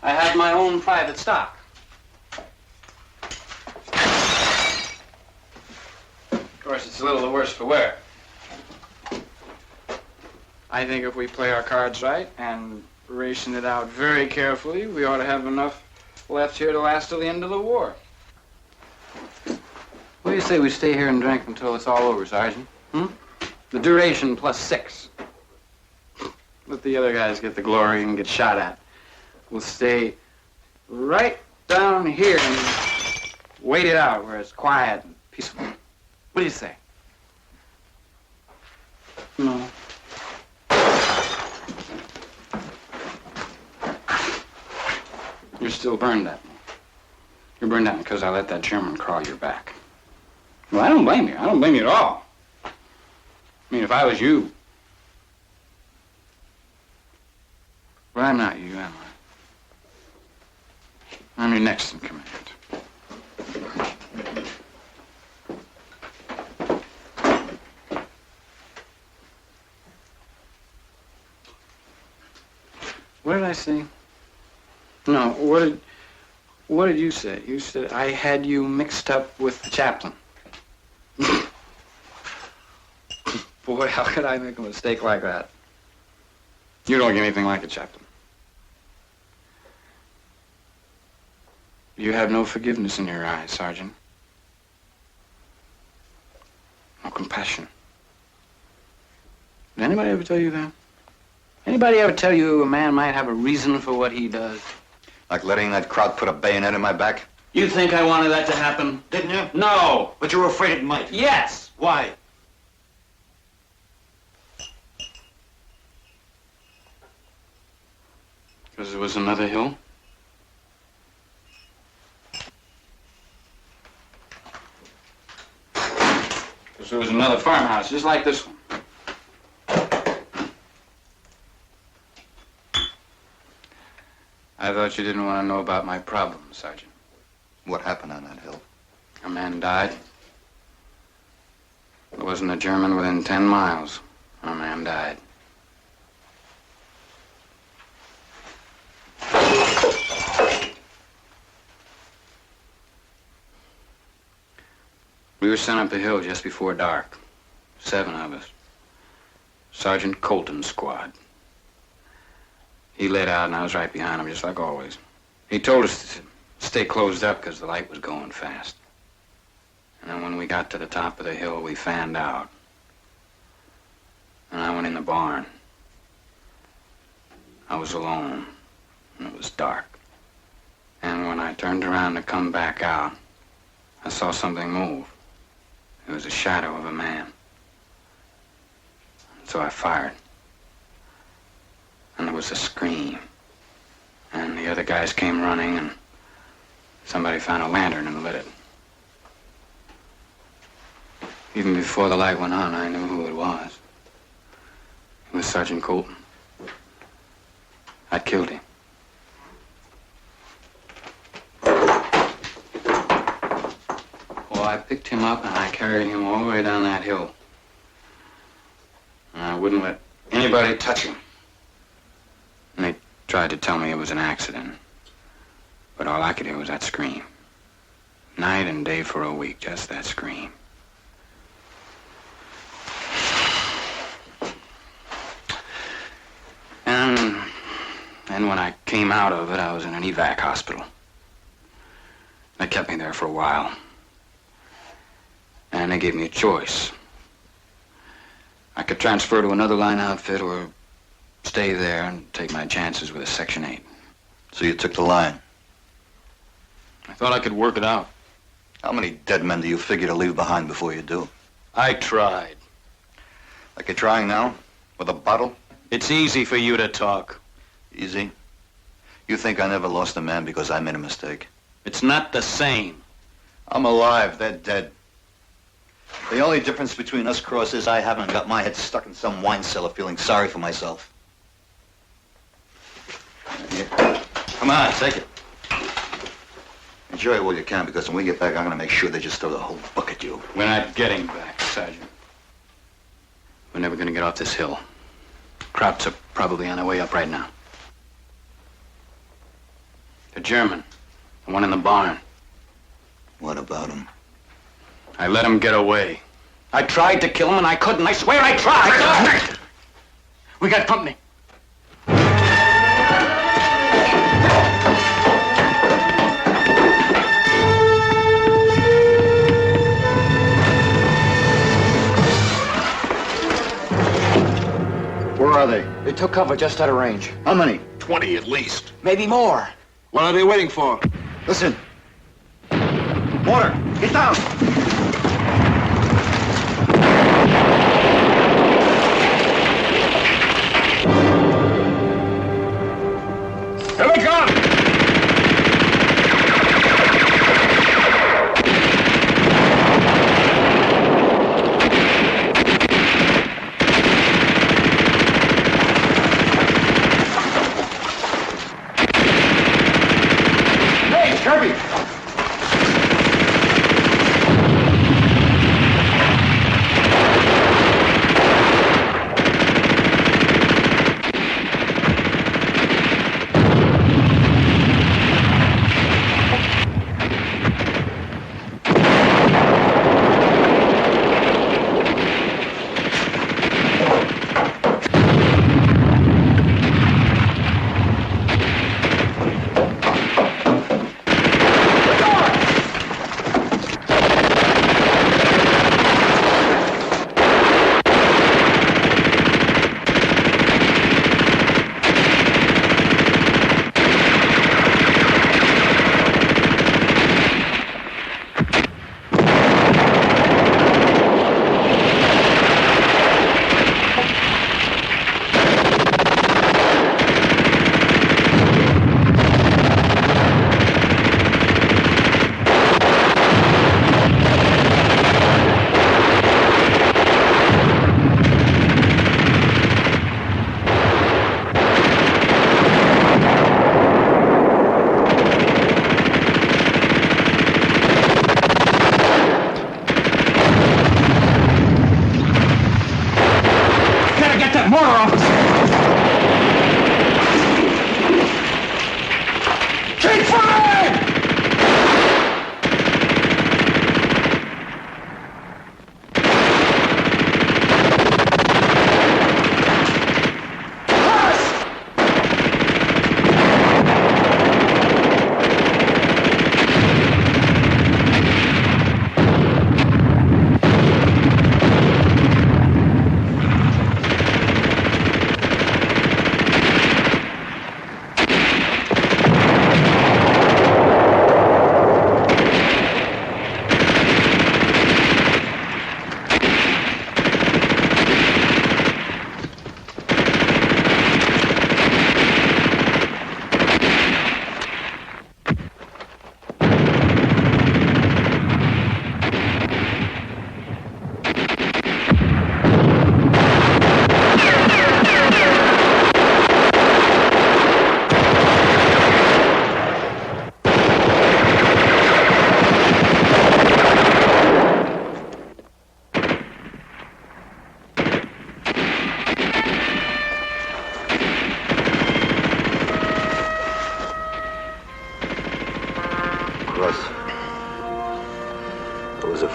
I have my own private stock. Of course, it's a little the worse for wear. I think if we play our cards right and ration it out very carefully, we ought to have enough left here to last till the end of the war. What do you say we stay here and drink until it's all over, Sergeant? The duration plus 6. Let the other guys get the glory and get shot at. We'll stay right down here and wait it out where it's quiet and peaceful. What do you say? No. You're still burned at me. You're burned at me because I let that German crawl your back. Well, I don't blame you. I don't blame you at all. I mean, if I was you... Well, I'm not you, am I? I'm your next in command. What did I say? No, what did you say? You said I had you mixed up with the chaplain. Boy, how could I make a mistake like that? You don't look anything like a chaplain. You have no forgiveness in your eyes, Sergeant. No compassion. Did anybody ever tell you that? Anybody ever tell you a man might have a reason for what he does? Like letting that crowd put a bayonet in my back? You think I wanted that to happen? Didn't you? No! But you were afraid it might. Yes! Why? Because there was another hill? Because there was another farmhouse just like this one. I thought you didn't want to know about my problem, Sergeant. What happened on that hill? A man died. There wasn't a German within 10 miles. A man died. We were sent up the hill just before dark. 7 of us. Sergeant Colton's squad. He lit out, and I was right behind him, just like always. He told us to stay closed up because the light was going fast. And then when we got to the top of the hill, we fanned out. And I went in the barn. I was alone, and it was dark. And when I turned around to come back out, I saw something move. It was a shadow of a man. So I fired. And there was a scream. And the other guys came running, and somebody found a lantern and lit it. Even before the light went on, I knew who it was. It was Sergeant Colton. I'd killed him. Well, I picked him up and I carried him all the way down that hill. And I wouldn't let anybody touch him. And they tried to tell me it was an accident. But all I could hear was that scream. Night and day for a week, just that scream. And when I came out of it, I was in an evac hospital. They kept me there for a while. And they gave me a choice. I could transfer to another line outfit or stay there and take my chances with a Section 8. So you took the line? I thought I could work it out. How many dead men do you figure to leave behind before you do? I tried. Like you're trying now? With a bottle? It's easy for you to talk. Easy? You think I never lost a man because I made a mistake? It's not the same. I'm alive. They're dead. The only difference between us, Cross, is I haven't got my head stuck in some wine cellar feeling sorry for myself. Here. Come on, take it. Enjoy it while you can, because when we get back, I'm going to make sure they just throw the whole book at you. We're not getting back, Sergeant. We're never gonna get off this hill. Krauts are probably on their way up right now. The German, the one in the barn. What about him? I let him get away. I tried to kill him and I couldn't. I swear I tried. We got company. Where are they? They took cover just out of range. How many? 20 at least. Maybe more. What are they waiting for? Listen. Water, get down! Here they come! Hey, Kirby!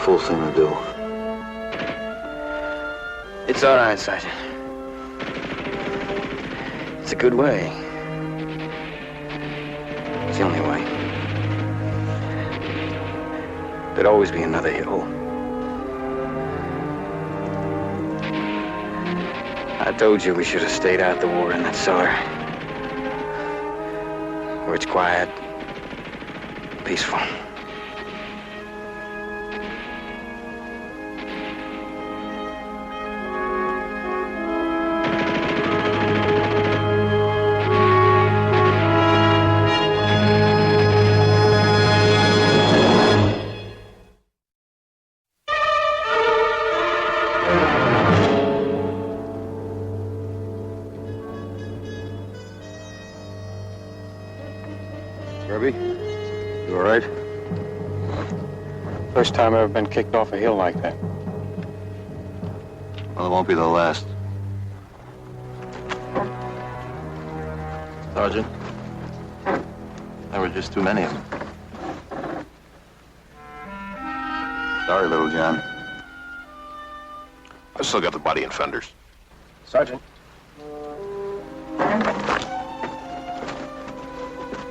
Full thing to do. It's all right, Sergeant. It's a good way. It's the only way. There'd always be another hill. I told you we should have stayed out the war in that cellar. Where it's quiet, peaceful. Kirby, you all right? First time I've ever been kicked off a hill like that. Well, it won't be the last. Sergeant, there were just too many of them. Sorry, little John. I still got the body and fenders. Sergeant.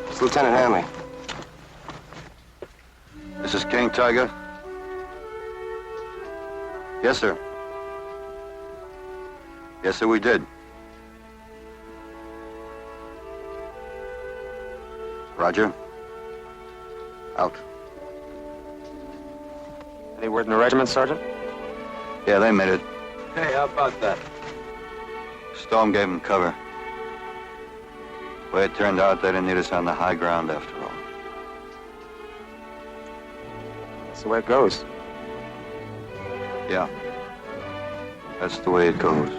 It's Lieutenant Hanley. This is King Tiger. Yes, sir. Yes, sir, we did. Roger. Out. Any word in the regiment, Sergeant? Yeah, they made it. Hey, how about that? Storm gave them cover. Way it turned out, they didn't need us on the high ground after all. That's the way it goes. Yeah. That's the way it goes.